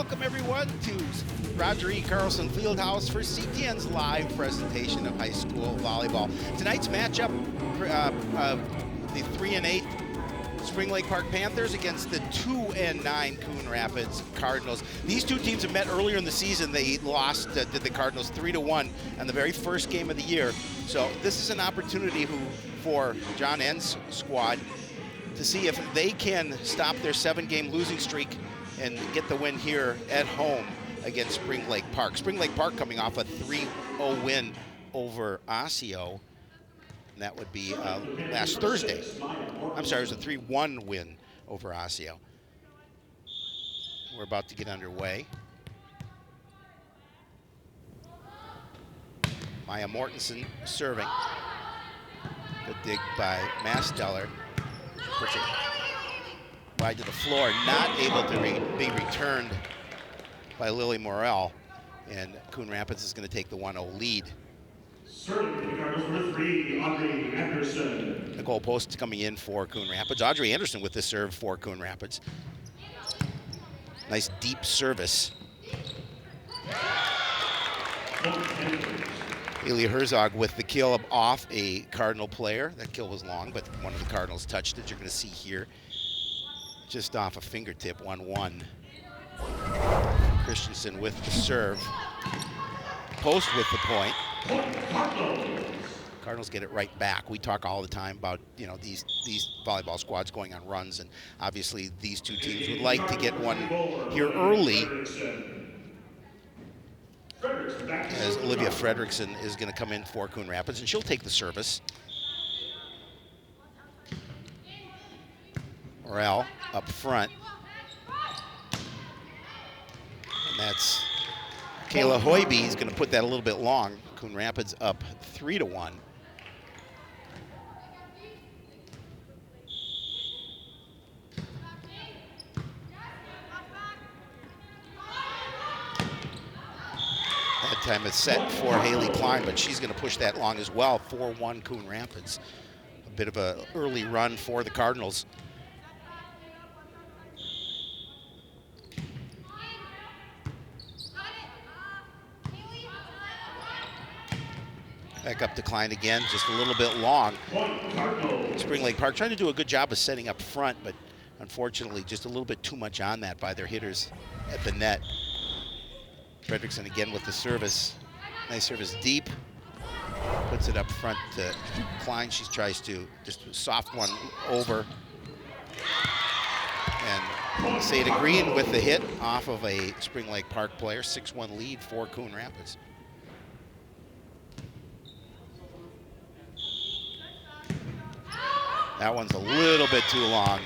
welcome everyone to Roger E. Carlson Fieldhouse for CTN's live presentation of high school volleyball. Tonight's matchup, the 3-8 Spring Lake Park Panthers against the 2-9 Coon Rapids Cardinals. These two teams have met earlier in the season. They lost to the Cardinals 3-1 on the very first game of the year. So this is an opportunity for John N's squad to see if they can stop their 7-game losing streak and get the win here at home against Spring Lake Park. Spring Lake Park coming off a 3-0 win over Osseo. And that would be last Thursday. I'm sorry, it was a 3-1 win over Osseo. We're about to get underway. Maya Mortensen serving. Good dig by Masteller. Puts it wide to the floor, not able to be returned by Lily Morrell. And Coon Rapids is going to take the 1-0 lead. The goal post coming in for Coon Rapids. Audrey Anderson with the serve for Coon Rapids. Nice deep service. Ilya Herzog with the kill off a Cardinal player. That kill was long, but one of the Cardinals touched it. You're going to see here just off a fingertip, 1-1. Christensen with the serve. Post with the point. Cardinals get it right back. We talk all the time about, you know, these volleyball squads going on runs, and obviously these two teams would like to get one here early, as Olivia Fredrickson is going to come in for Coon Rapids, and she'll take the service. Morrell up front. And that's Kayla Hoiby is going to put that a little bit long. Coon Rapids up 3-1. That time it's set for Haley Klein, but she's going to push that long as well. 4-1 Coon Rapids. A bit of an early run for the Cardinals. Back up to Klein again, just a little bit long. Spring Lake Park trying to do a good job of setting up front, but unfortunately just a little bit too much on that by their hitters at the net. Fredrickson again with the service. Nice service deep. Puts it up front to Klein. She tries to just a soft one over. And Seda Green with the hit off of a Spring Lake Park player. 6-1 lead for Coon Rapids. That one's a little bit too long,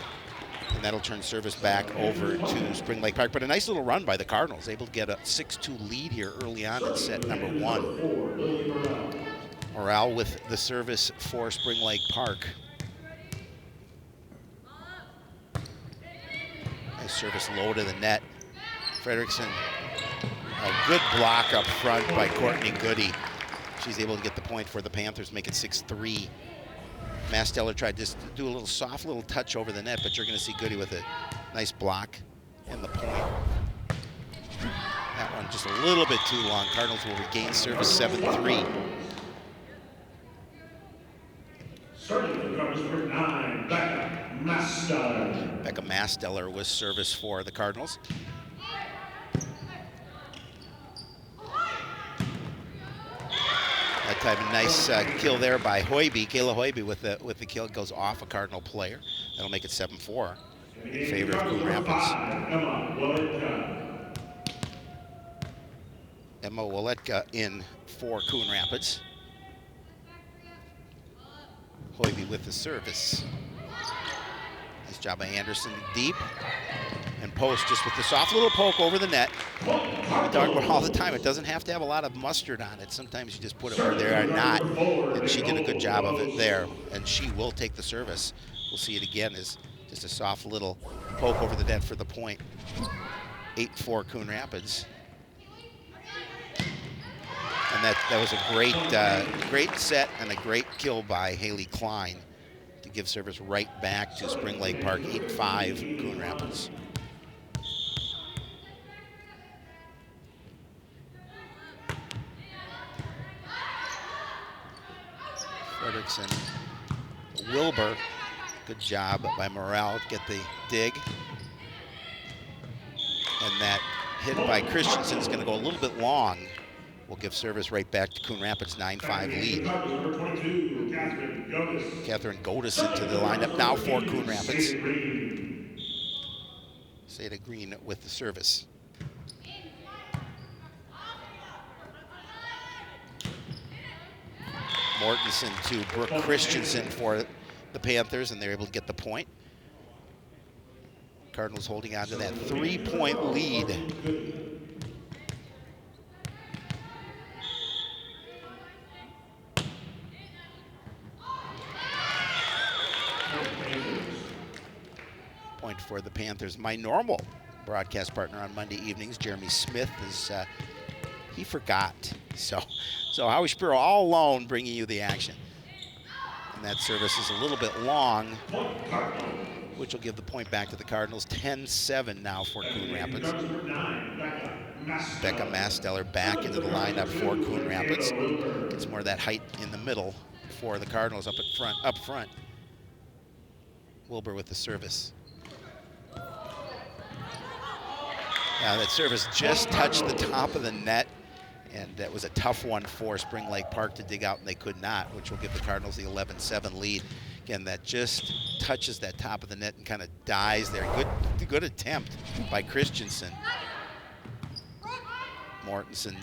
and that'll turn service back over to Spring Lake Park. But a nice little run by the Cardinals, able to get a 6-2 lead here early on in set number 1. Morrell with the service for Spring Lake Park. Nice service low to the net. Fredrickson, a good block up front by Courtney Goody. She's able to get the point for the Panthers, make it 6-3. Masteller tried to do a little soft little touch over the net, but you're going to see Goody with a nice block and the point. That one just a little bit too long. Cardinals will regain service 7-3. Becca Masteller with service for the Cardinals. That time a nice kill there by Hoiby. Kayla Hoiby with the kill. It goes off a Cardinal player. That'll make it 7-4 in favor of Coon Rapids. Emma Waletka in for Coon Rapids. Hoiby with the service. Nice job by Anderson deep. And post just with the soft little poke over the net. We talk about all the time, it doesn't have to have a lot of mustard on it. Sometimes you just put it where they are not. And she did a good job of it there. And she will take the service. We'll see it again as just a soft little poke over the net for the point. 8-4 Coon Rapids. And that was a great set and a great kill by Haley Klein to give service right back to Spring Lake Park. 8-5 Coon Rapids. Fredrickson, Wilbur. Good job by Morrell to get the dig. And that hit by Christensen is going to go a little bit long. We'll give service right back to Coon Rapids, 9-5 lead. Number 22, Catherine Godis into the lineup now for Coon Rapids. Seda Green with the service. Mortensen to Brooke Christensen for the Panthers, and they're able to get the point. Cardinals holding on to that 3-point lead. Point for the Panthers. My normal broadcast partner on Monday evenings, Jeremy Smith, is he forgot. So Howie Shapiro all alone bringing you the action. And that service is a little bit long, which will give the point back to the Cardinals. 10-7 now for Coon Rapids. Becca Masteller back into the lineup for Coon Rapids. Gets more of that height in the middle for the Cardinals up front. Wilbur with the service. Yeah, that service just touched the top of the net, and that was a tough one for Spring Lake Park to dig out, and they could not, which will give the Cardinals the 11-7 lead. Again, that just touches that top of the net and kind of dies there. Good attempt by Christensen. Mortensen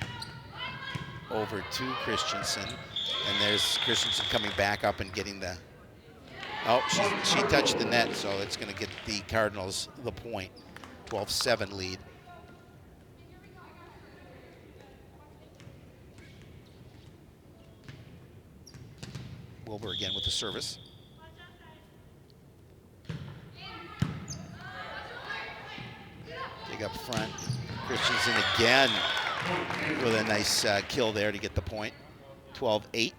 over to Christensen, and there's Christensen coming back up and getting the, oh, she touched the net, so it's going to get the Cardinals the point. 12-7 lead. Wilbur again with the service. Dig up front. Christensen again with a nice kill there to get the point. 12-8.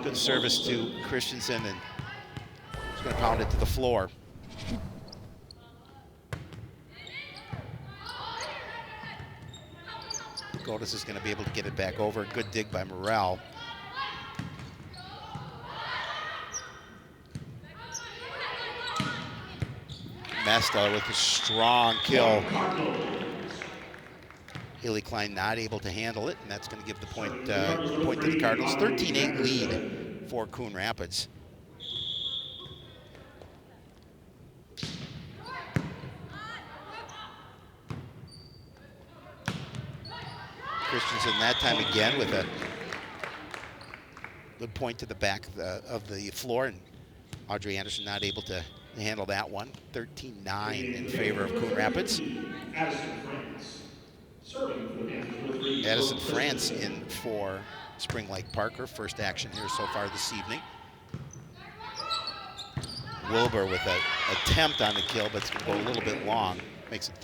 Good service to Christensen, and he's going to pound it to the floor. Godis is going to be able to get it back over. Good dig by Morrell. Masteller with a strong kill. Haley Klein not able to handle it, and that's going to give the point to the Cardinals. 13-8 lead for Coon Rapids. Christensen that time again with a good point to the back of the floor, and Audrey Anderson not able to handle that one. 13-9 in favor of Coon Rapids. Addison France in for Spring Lake Park, her first action here so far this evening. Wilbur with an attempt on the kill, but it's going to go a little bit long. Makes it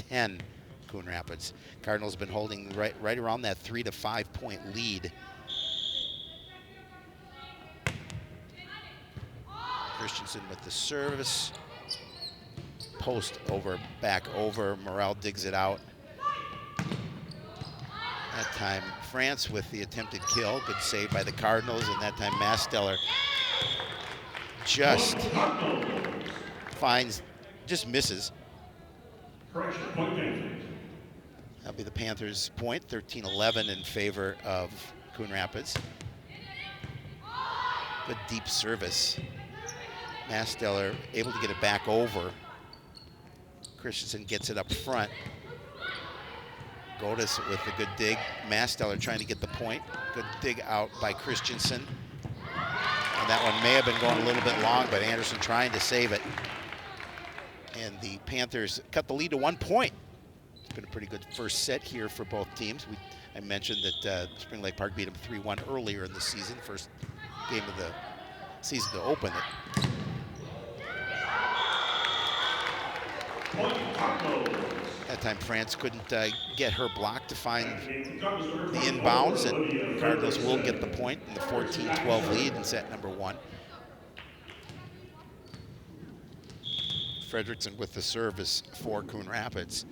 13-10. Coon Rapids. Cardinals have been holding right around that 3 to 5 point lead. Christensen with the service. Post over, back over. Morrell digs it out. That time France with the attempted kill. Good save by the Cardinals, and that time Masteller just misses. Correction, point Panthers. That'll be the Panthers' point, 13-11 in favor of Coon Rapids. Good deep service. Masteller able to get it back over. Christensen gets it up front. Godis with a good dig. Masteller trying to get the point. Good dig out by Christensen. And that one may have been going a little bit long, but Anderson trying to save it. And the Panthers cut the lead to 1 point. It's been a pretty good first set here for both teams. I mentioned that Spring Lake Park beat them 3-1 earlier in the season, first game of the season to open it. That time France couldn't get her block to find the inbounds, and Cardinals will get the point in the 14-12 lead in set number 1. Fredrickson with the service for Coon Rapids.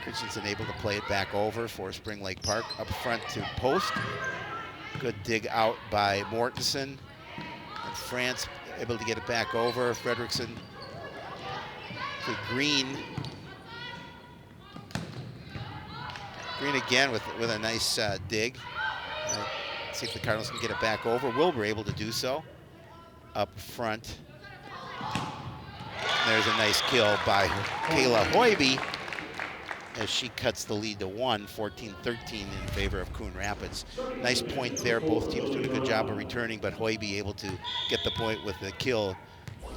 Christensen able to play it back over for Spring Lake Park. Up front to post. Good dig out by Mortensen. And France able to get it back over. Fredrickson to Green. Green again with a nice dig. See if the Cardinals can get it back over. Wilbur able to do so. Up front. There's a nice kill by Kayla Hoiby as she cuts the lead to 1, 14-13 in favor of Coon Rapids. Nice point there. Both teams doing a good job of returning, but Hoiby able to get the point with the kill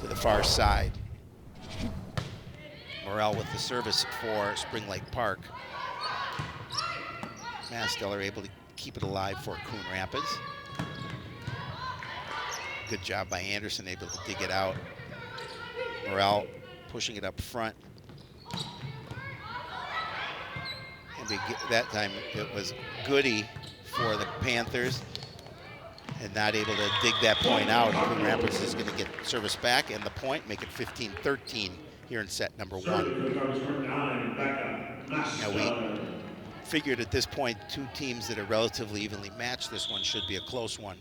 to the far side. Morrell with the service for Spring Lake Park. Masteller able to keep it alive for Coon Rapids. Good job by Anderson, able to dig it out. Morrell pushing it up front. And that time it was Goody for the Panthers and not able to dig that point out. Coon Rapids is going to get service back and the point, make it 15-13 here in set number 1. Now we figured at this point 2 teams that are relatively evenly matched. This one should be a close one.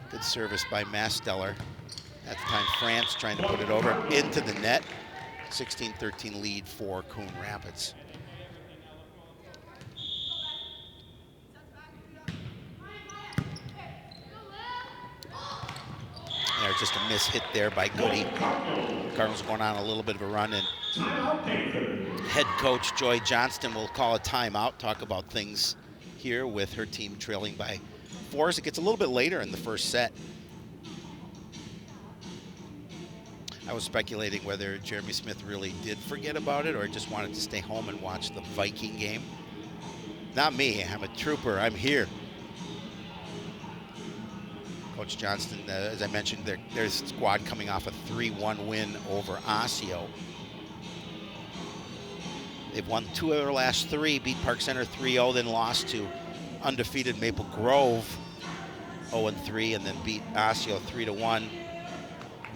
Good service by Masteller. At the time, France trying to put it over into the net. 16-13 lead for Coon Rapids. There's just a miss hit there by Goody. Cardinals going on a little bit of a run, and head coach Joy Johnston will call a timeout, talk about things here with her team trailing by 4 as it gets a little bit later in the first set. I was speculating whether Jeremy Smith really did forget about it or just wanted to stay home and watch the Viking game. Not me, I'm a trooper, I'm here. Coach Johnston, as I mentioned, there's a squad coming off a 3-1 win over Osseo. They've won 2 of their last 3, beat Park Center 3-0, then lost to undefeated Maple Grove 0-3, and then beat Osseo 3-1.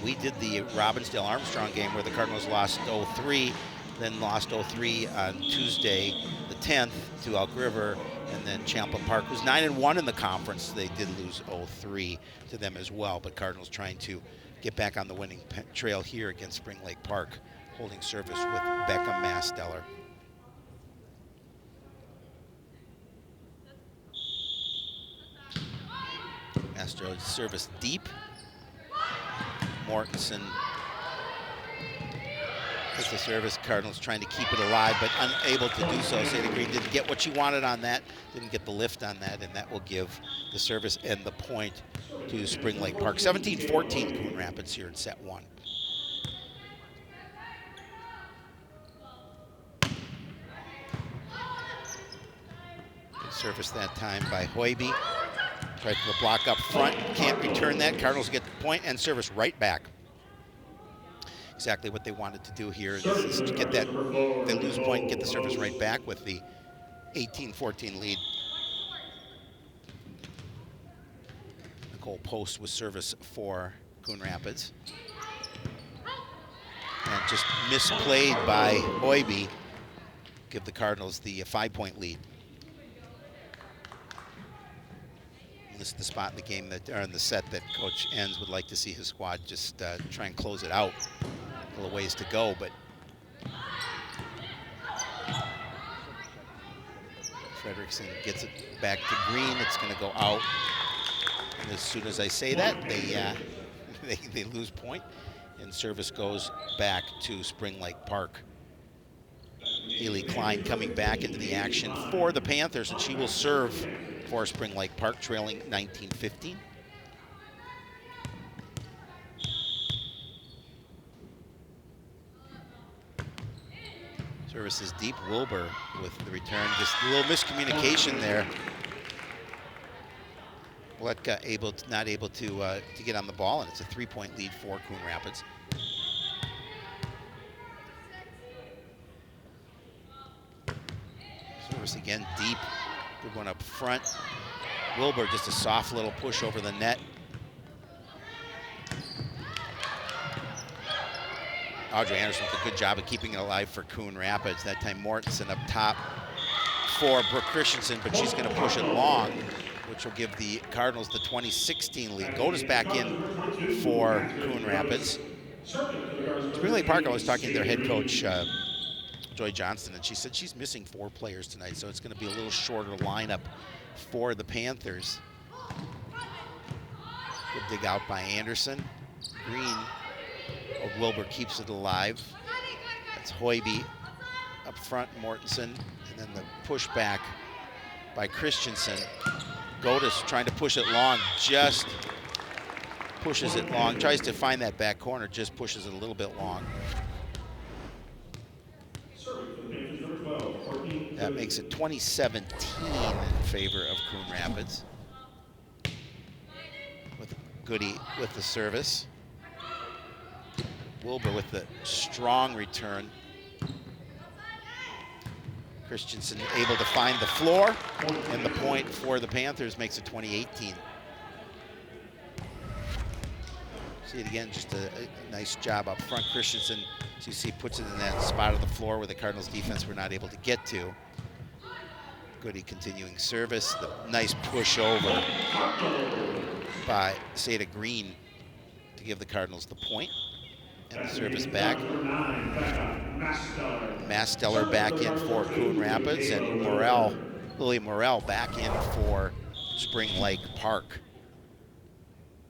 We did the Robbinsdale Armstrong game where the Cardinals lost 0-3, then lost 0-3 on Tuesday the 10th to Elk River, and then Champlain Park, who's 9-1 in the conference. They did lose 0-3 to them as well, but Cardinals trying to get back on the winning trail here against Spring Lake Park, holding service with Becca Masteller. Masteller service deep. Mortensen with the service. Cardinals trying to keep it alive, but unable to do so. Sada Green didn't get what she wanted on that, didn't get the lift on that, and that will give the service and the point to Spring Lake Park. 17-14 Coon Rapids here in set 1. Good service that time by Hoiby. Tried to block up front, can't return that. Cardinals get the point and service right back. Exactly what they wanted to do here is to get that, they lose point, get the service right back with the 18-14 lead. Nicole Post with service for Coon Rapids. And just misplayed by Hoiby, give the Cardinals the 5-point lead. This is the spot in the game that, or in the set that Coach Enns would like to see his squad just try and close it out. A little ways to go, but Fredrickson gets it back to Green. It's going to go out. And as soon as I say that, they lose point, and service goes back to Spring Lake Park. Haley Klein coming back into the action for the Panthers, and she will serve for Spring Lake Park, trailing 19-15. Service is deep. Wilbur with the return. Just a little miscommunication there. Letka not able to get on the ball, and it's a 3-point lead for Coon Rapids. Service again deep. Good one up front. Wilbur just a soft little push over the net. Audrey Anderson did a good job of keeping it alive for Coon Rapids. That time Mortensen up top for Brooke Christensen, but she's going to push it long, which will give the Cardinals the 2016 lead. Goda's back in for Coon Rapids. Spring Lake Park, I was talking to their head coach, Joy Johnston, and she said she's missing 4 players tonight, so it's going to be a little shorter lineup for the Panthers. Good dig out by Anderson. Green of Wilbur keeps it alive. That's Hoiby up front, Mortensen, and then the pushback by Christensen. Goda's trying to push it long, just pushes it long. Tries to find that back corner, just pushes it a little bit long. That makes it 2017 in favor of Coon Rapids. With Goody with the service. Wilbur with the strong return. Christensen able to find the floor, and the point for the Panthers makes it 2018. See it again, just a nice job up front. Christensen, as you see, puts it in that spot of the floor where the Cardinals defense were not able to get to. Goody continuing service, the nice push over by Seda Green to give the Cardinals the point. And the service back. Masteller back in for Coon Rapids, and Lily Morell back in for Spring Lake Park.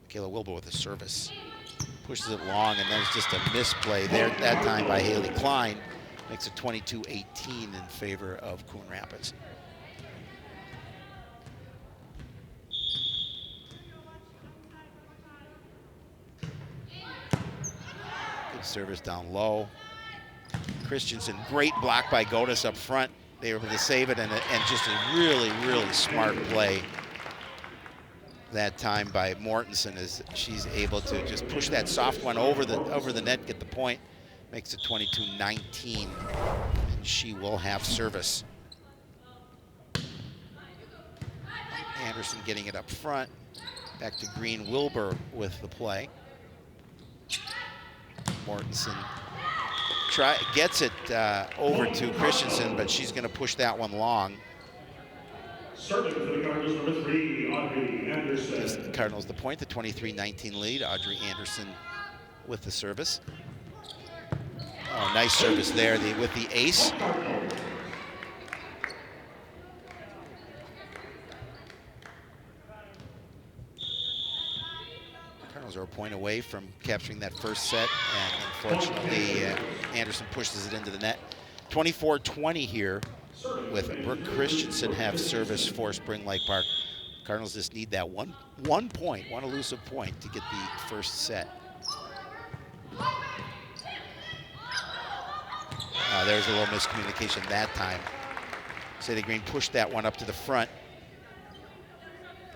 Kayla Wilbur with the service. Pushes it long, and there's just a misplay there that time by Haley Klein. Makes it 22-18 in favor of Coon Rapids. Service down low. Christensen, great block by Godas up front. They were able to save it, and just a really, really smart play that time by Mortensen as she's able to just push that soft one over the net, get the point. Makes it 22-19, and she will have service. Anderson getting it up front. Back to Green. Wilbur with the play. Mortensen gets it over to Christensen, but she's going to push that one long. Serving for the Cardinals, number 3, Audrey Anderson. Gives the Cardinals the point, the 23-19 lead. Audrey Anderson with the service. Oh, nice service there with the ace. Cardinals are a point away from capturing that first set, and unfortunately, Anderson pushes it into the net. 24-20 here with Brooke Christensen have service for Spring Lake Park. Cardinals just need that one elusive point to get the first set. There's a little miscommunication that time. Sadie Green pushed that one up to the front.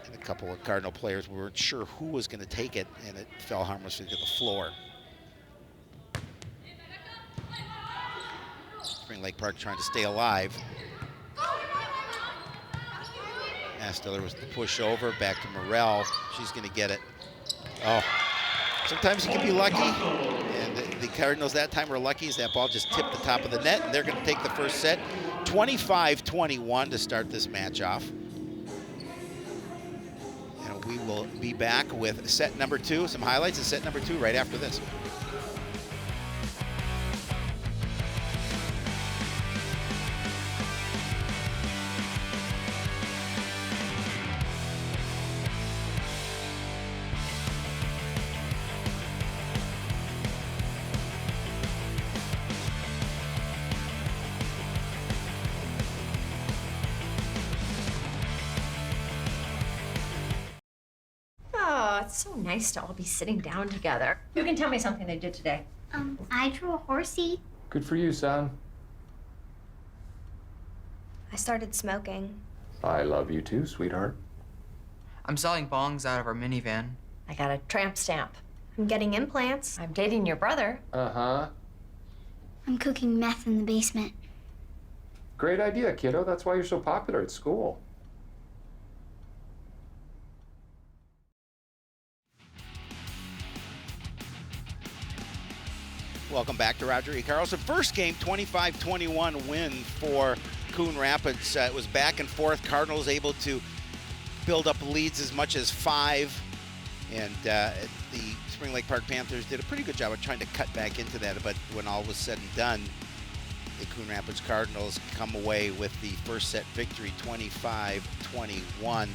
And a couple of Cardinal players weren't sure who was going to take it, and it fell harmlessly to the floor. Spring Lake Park trying to stay alive. Astiller was the push over, back to Morell. She's going to get it. Oh, sometimes you can be lucky, and the Cardinals that time were lucky as that ball just tipped the top of the net, and they're going to take the first set. 25-21 to start this match off. And we will be back with set number 2, some highlights of set number 2 right after this. It's so nice to all be sitting down together. You can tell me something they did today. I drew a horsey. Good for you, son. I started smoking. I love you too, sweetheart. I'm selling bongs out of our minivan. I got a tramp stamp. I'm getting implants. I'm dating your brother. Uh-huh. I'm cooking meth in the basement. Great idea, kiddo. That's why you're so popular at school. Welcome back to Roger E. Carlson. First game, 25-21 win for Coon Rapids. It was back and forth. Cardinals able to build up leads as much as 5. And the Spring Lake Park Panthers did a pretty good job of trying to cut back into that. But when all was said and done, the Coon Rapids Cardinals come away with the first set victory, 25-21.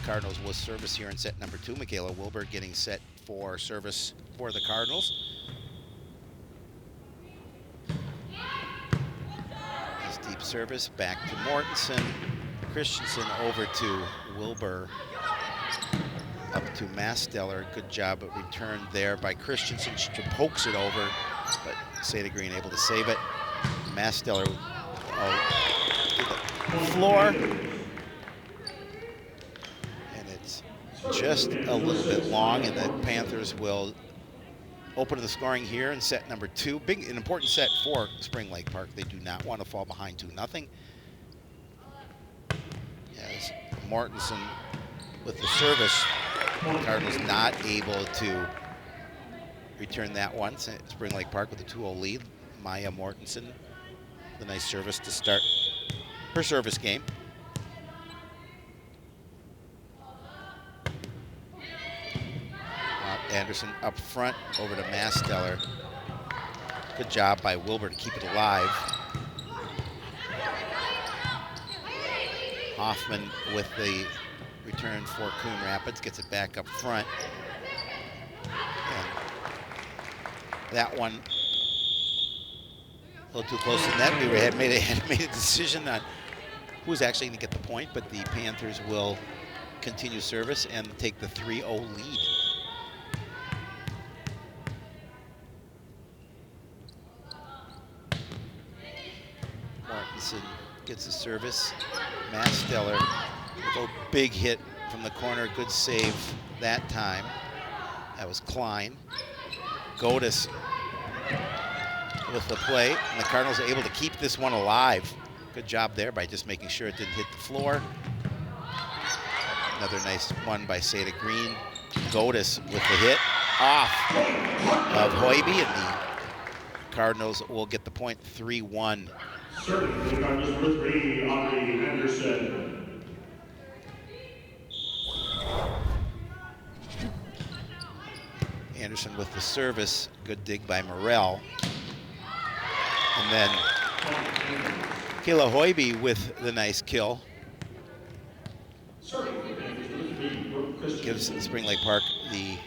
Cardinals with service here in set number 2. Michaela Wilbur getting set for service for the Cardinals. Nice deep service back to Mortensen. Christensen over to Wilbur. Up to Masteller. Good job of return there by Christensen. She pokes it over, but Seda Green able to save it. Masteller to the floor. Just a little bit long, and the Panthers will open the scoring here in set number 2. An important set for Spring Lake Park. They do not want to fall behind 2-0. As Mortensen with the service, Cardinals not able to return that one. Spring Lake Park with a 2-0 lead. Maya Mortensen, the nice service to start her service game. Anderson up front over to Masteller. Good job by Wilbur to keep it alive. Hoffman with the return for Coon Rapids, gets it back up front. And that one a little too close to net. We had made a decision on who's actually going to get the point, but the Panthers will continue service and take the 3-0 lead. Gets the service. Masteller with a big hit from the corner. Good save that time. That was Klein. Godis with the play. And the Cardinals are able to keep this one alive. Good job there by just making sure it didn't hit the floor. Another nice one by Seda Green. Godis with the hit off of Hoiby, and the Cardinals will get the point, 3-1. Serving for the Cardinals, number 3, Audrey Anderson. Anderson with the service. Good dig by Morrell. And then Kayla Hoiby with the nice kill. Gives Spring Lake Park the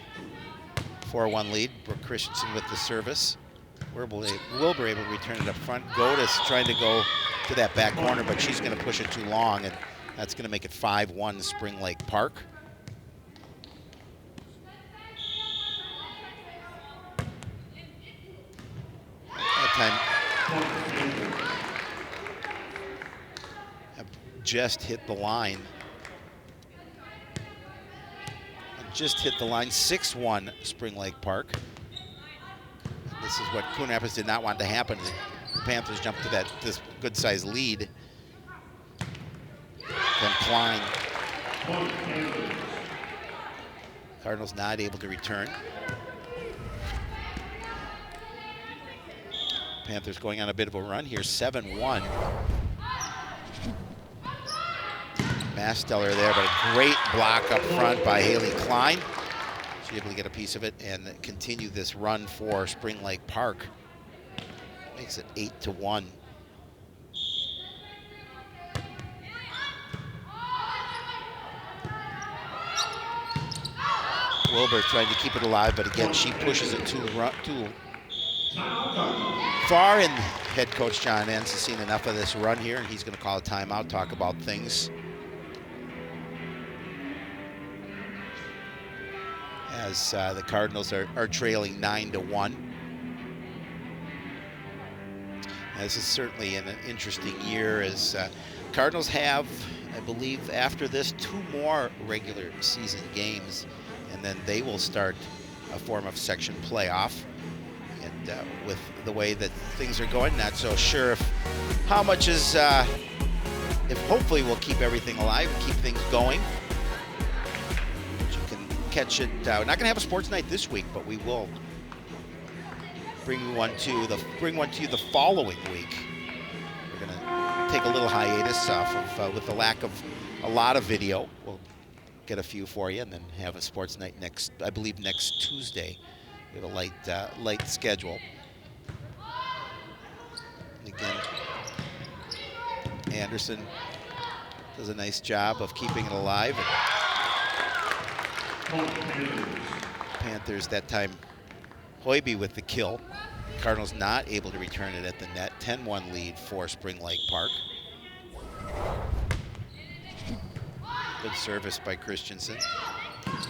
4-1 lead. Brooke Christensen with the service. Wilbur able to return it up front. Godis trying to go to that back corner, but she's going to push it too long, and that's going to make it 5-1 Spring Lake Park. That time, just hit the line. Just hit the line, 6-1 Spring Lake Park. This is what Coon Rapids did not want to happen. The Panthers jumped to this good-sized lead. Then Klein. Cardinals not able to return. Panthers going on a bit of a run here, 7-1. Masteller there, but a great block up front by Haley Klein. She's able to get a piece of it and continue this run for Spring Lake Park. Makes it 8-1. Wilbur trying to keep it alive, but again, she pushes it too far, and head coach John Enns has seen enough of this run here, and he's going to call a timeout, talk about things. As the Cardinals are trailing 9-1. This is certainly an interesting year, as Cardinals have, I believe, after this, 2 more regular season games, and then they will start a form of section playoff. And with the way that things are going, not so sure if how much is, if hopefully we'll keep everything alive, keep things going. But you can catch it. We're not going to have a sports night this week, but we will bring one to you the following week. We're gonna take a little hiatus off of with the lack of a lot of video. We'll get a few for you, and then have a sports night next Tuesday. We have a light schedule. And again, Anderson does a nice job of keeping it alive. Panthers that time, Hoiby with the kill. Cardinals not able to return it at the net. 10-1 lead for Spring Lake Park. Good service by Christensen.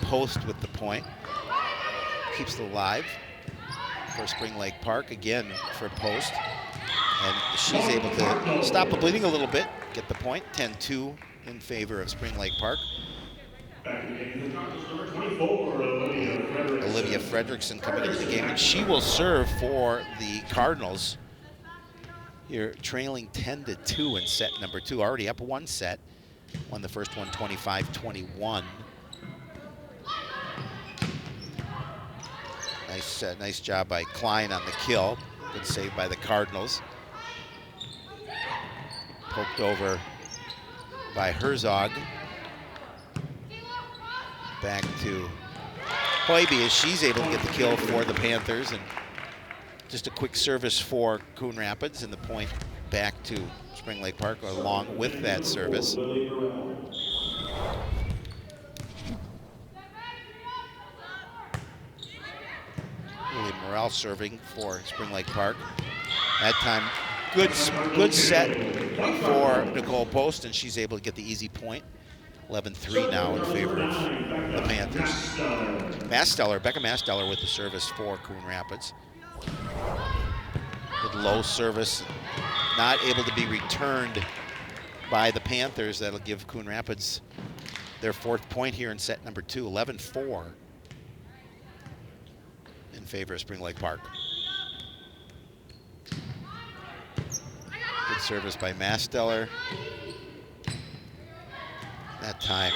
Post with the point. Keeps it alive for Spring Lake Park. Again for Post. And she's able to stop the bleeding a little bit, get the point. 10-2 in favor of Spring Lake Park. Olivia Fredrickson coming into the game, and she will serve for the Cardinals. Here trailing 10-2 in set number 2, already up one set. Won the first one 25-21. Nice job by Klein on the kill. Good save by the Cardinals. Poked over by Herzog. Back to Hoiby as she's able to get the kill for the Panthers, and just a quick service for Coon Rapids, and the point back to Spring Lake Park along with that service. Lily Morrell serving for Spring Lake Park. That time, good set for Nicole Post, and she's able to get the easy point. 11-3 now in favor of the Panthers. Becca Masteller with the service for Coon Rapids. Good low service, not able to be returned by the Panthers. That'll give Coon Rapids their 4th point here in set number 2, 11-4 in favor of Spring Lake Park. Good service by Masteller. That time,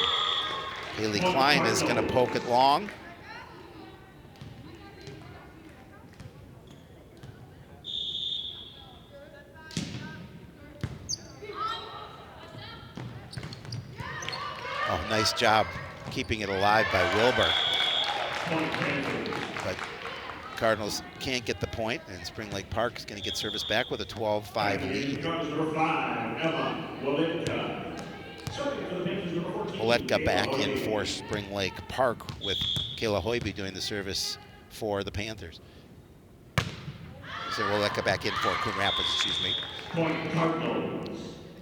Haley Klein is going to poke it long. Oh, nice job keeping it alive by Wilbur. But Cardinals can't get the point, and Spring Lake Park is going to get service back with a 12-5 lead. Oletka back in for Spring Lake Park with Kayla Hoiby doing the service for the Panthers. So Oletka back in for Coon Rapids, excuse me.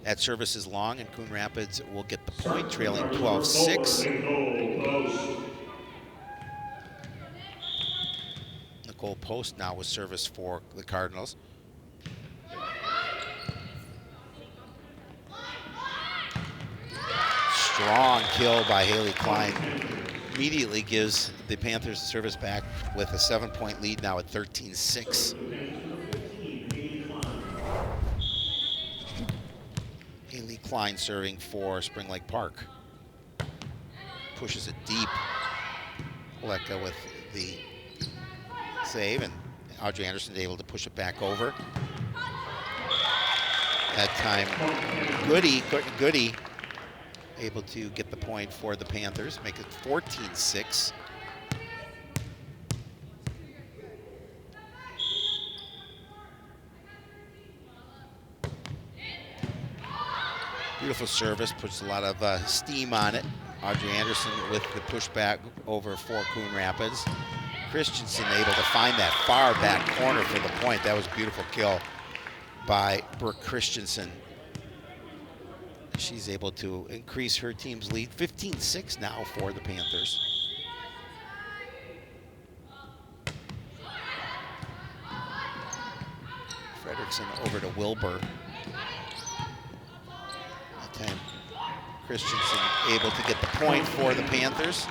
That service is long, and Coon Rapids will get the point, trailing 12-6. Nicole Post now with service for the Cardinals. Strong kill by Haley Klein. Immediately gives the Panthers the service back with a 7-point lead now at 13-6. Haley Klein serving for Spring Lake Park. Pushes it deep. Oletka with the save, and Audrey Anderson able to push it back over. That time, Goody able to get the point for the Panthers, make it 14-6. Beautiful service, puts a lot of steam on it. Audrey Anderson with the pushback over for Coon Rapids. Christensen able to find that far back corner for the point. That was a beautiful kill by Brooke Christensen. She's able to increase her team's lead, 15-6 now for the Panthers. Fredrickson over to Wilbur. That time, Christensen able to get the point for the Panthers.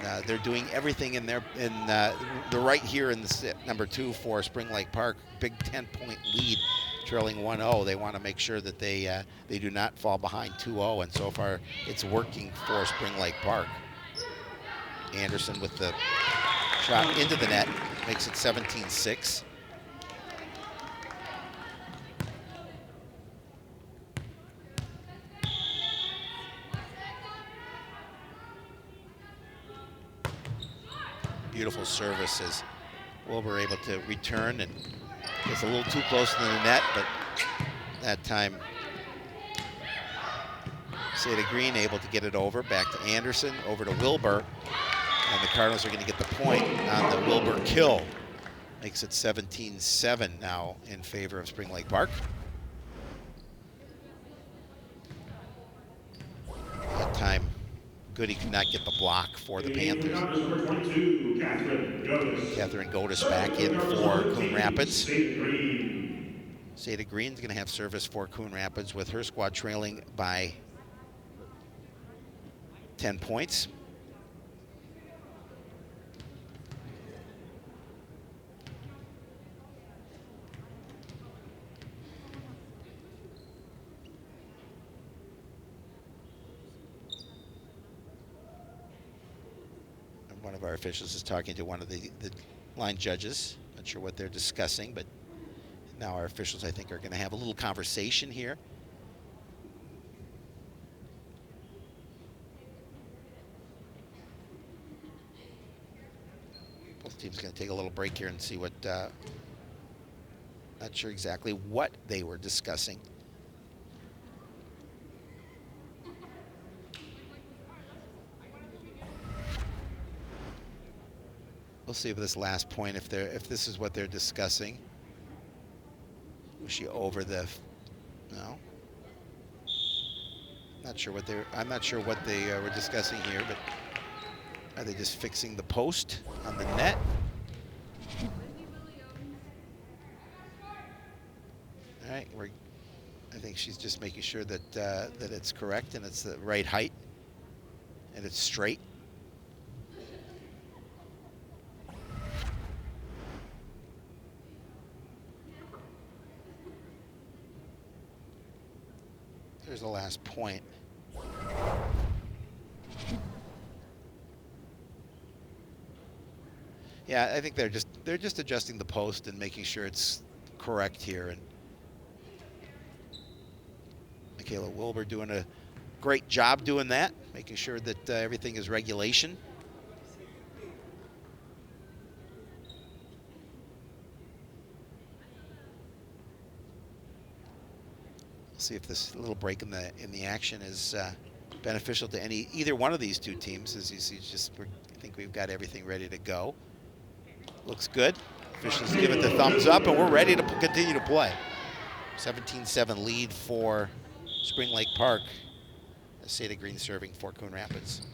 And they're doing everything in the right here in the set number 2 for Spring Lake Park. Big 10-point lead, trailing 1-0. They want to make sure that they do not fall behind 2-0, and so far it's working for Spring Lake Park. Anderson with the shot into the net, makes it 17-6. Beautiful service as Wilbur able to return and gets a little too close to the net, but that time Seda Green able to get it over, back to Anderson, over to Wilbur, and the Cardinals are going to get the point on the Wilbur kill. Makes it 17-7 now in favor of Spring Lake Park. That time, Goody could not get the block for the Panthers. Number 22, Catherine Godis back in for Coon Rapids. Seda Green's going to have service for Coon Rapids with her squad trailing by 10 points. And one of our officials is talking to one of the line judges. Not sure what they're discussing, but now our officials, I think, are going to have a little conversation here. Both teams going to take a little break here and see what, not sure exactly what they were discussing. We'll see if this last point, if this is what they're discussing. Was she over the? No. Not sure what they're. I'm not sure what they were discussing here, but are they just fixing the post on the net? All right, I think she's just making sure that that it's correct and it's the right height and it's straight. There's the last point. Yeah, I think they're just adjusting the post and making sure it's correct here. And Michaela Wilbur doing a great job doing that, making sure that everything is regulation. See if this little break in the action is beneficial to either one of these two teams. As you see, I think we've got everything ready to go. Looks good. Officials give it the thumbs up, and we're ready to continue to play. 17-7 lead for Spring Lake Park. Seda Green serving for Coon Rapids.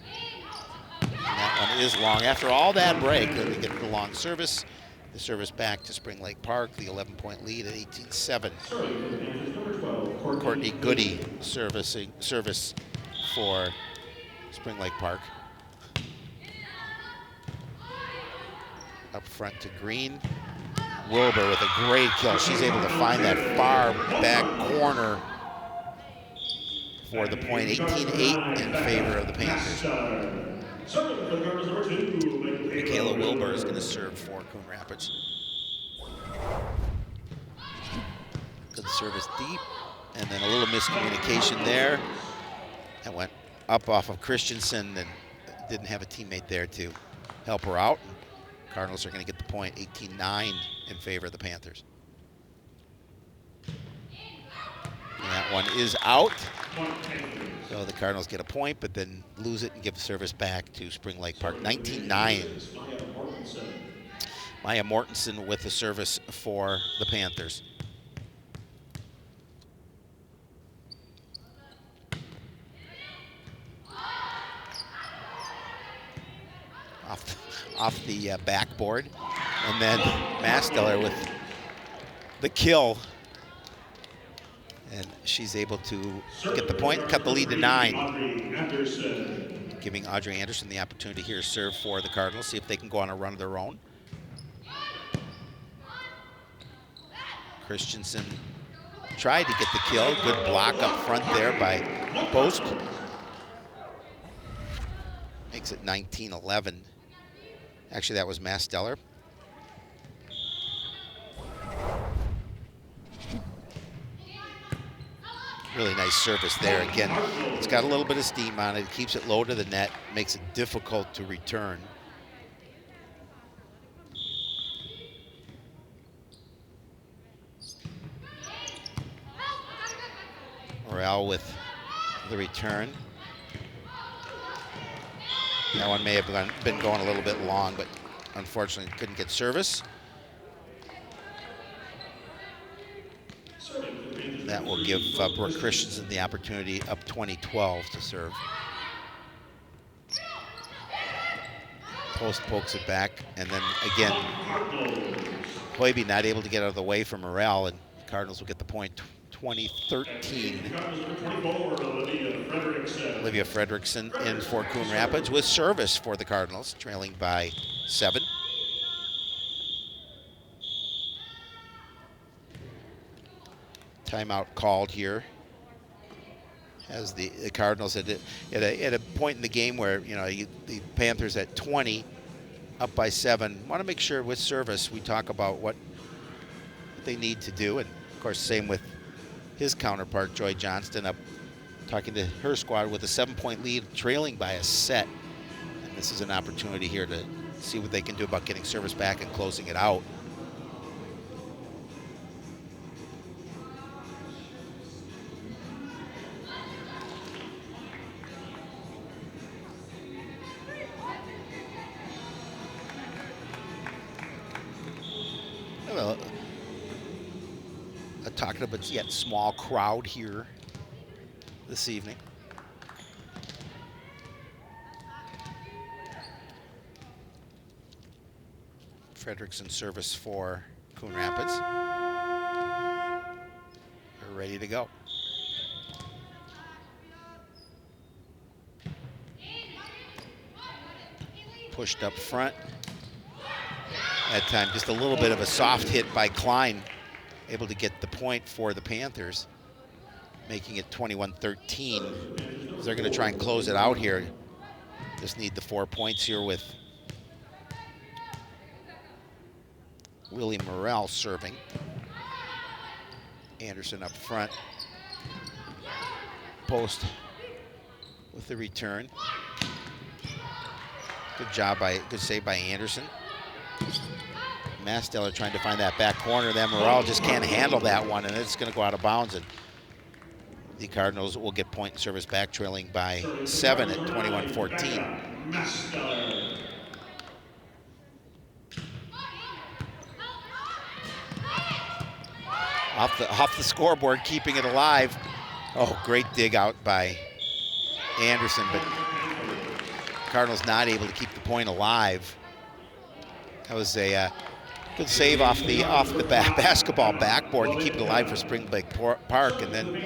And that one is long. After all that break, we get the long service. The service back to Spring Lake Park, the 11-point lead at 18-7. Courtney Goody service for Spring Lake Park. Up front to Green. Wilbur with a great kill. She's able to find that far back corner for the point. 18-8 in favor of the Panthers. Michaela Wilbur is going to serve for Coon Rapids. Good service deep, and then a little miscommunication there. That went up off of Christensen and didn't have a teammate there to help her out. And Cardinals are going to get the point, 18-9 in favor of the Panthers. And that one is out. So the Cardinals get a point, but then lose it and give the service back to Spring Lake Park. 19-9. Maya Mortensen with the service for the Panthers. Off the backboard. And then Masteller with the kill. And she's able to get the point, cut the lead to 9. Giving Audrey Anderson the opportunity here to serve for the Cardinals, see if they can go on a run of their own. Christensen tried to get the kill. Good block up front there by Post. Makes it 19-11. Actually, that was Masteller. Really nice service there. Again, it's got a little bit of steam on it. It keeps it low to the net, makes it difficult to return. Morale with the return. That one may have been going a little bit long, but unfortunately couldn't get service. That will give Brooke Christensen the opportunity up 20-12 to serve. Post pokes it back, and then again, Hoiby not able to get out of the way from Morale, and Cardinals will get the point 20-13. Olivia Fredrickson in for Coon Rapids with service for the Cardinals, trailing by 7. Timeout called here as the Cardinals at a point in the game where, you know, the Panthers at 20, up by 7. Want to make sure with service we talk about what they need to do, and of course same with his counterpart Joy Johnston, up talking to her squad with a 7-point lead, trailing by a set. And this is an opportunity here to see what they can do about getting service back and closing it out. Well, a talkative but yet small crowd here this evening. Fredrickson service for Coon Rapids. They're ready to go. Pushed up front. That time, just a little bit of a soft hit by Klein, able to get the point for the Panthers, making it 21-13. They're going to try and close it out here. Just need the 4 points here with Willie Morrell serving. Anderson up front. Post with the return. Good save by Anderson. Masteller trying to find that back corner. Then Morrell just can't handle that one, and it's going to go out of bounds. And the Cardinals will get point and service back, trailing by 7 at 21-14. Off the scoreboard, keeping it alive. Oh, great dig out by Anderson, but Cardinals not able to keep the point alive. That was a good save off the basketball backboard to keep it alive for Spring Lake Park, and then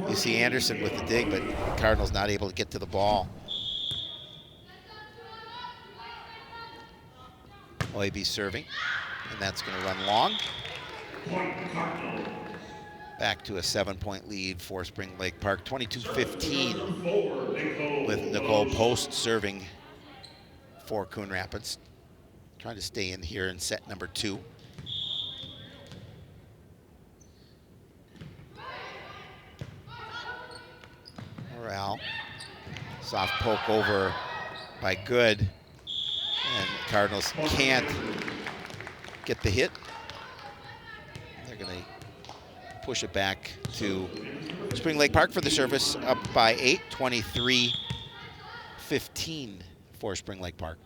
you see Anderson with the dig, but Cardinals not able to get to the ball. Oiby serving, and that's going to run long. Back to a 7-point lead for Spring Lake Park, 22-15, with Nicole Post serving for Coon Rapids. Trying to stay in here in set number 2. Morale, soft poke over by Good, and Cardinals can't get the hit. They're going to push it back to Spring Lake Park for the service, up by 8, 23-15 for Spring Lake Park.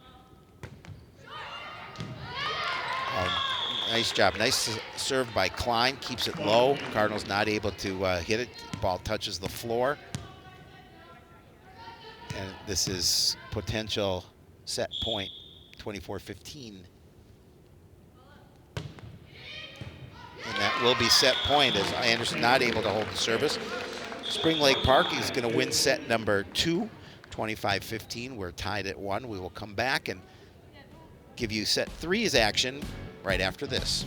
Nice job. Nice serve by Klein. Keeps it low. Cardinals not able to hit it. The ball touches the floor. And this is potential set point, 24-15. And that will be set point as Anderson not able to hold the service. Spring Lake Park is going to win set number 2, 25-15. We're tied at 1. We will come back and give you set 3's action right after this.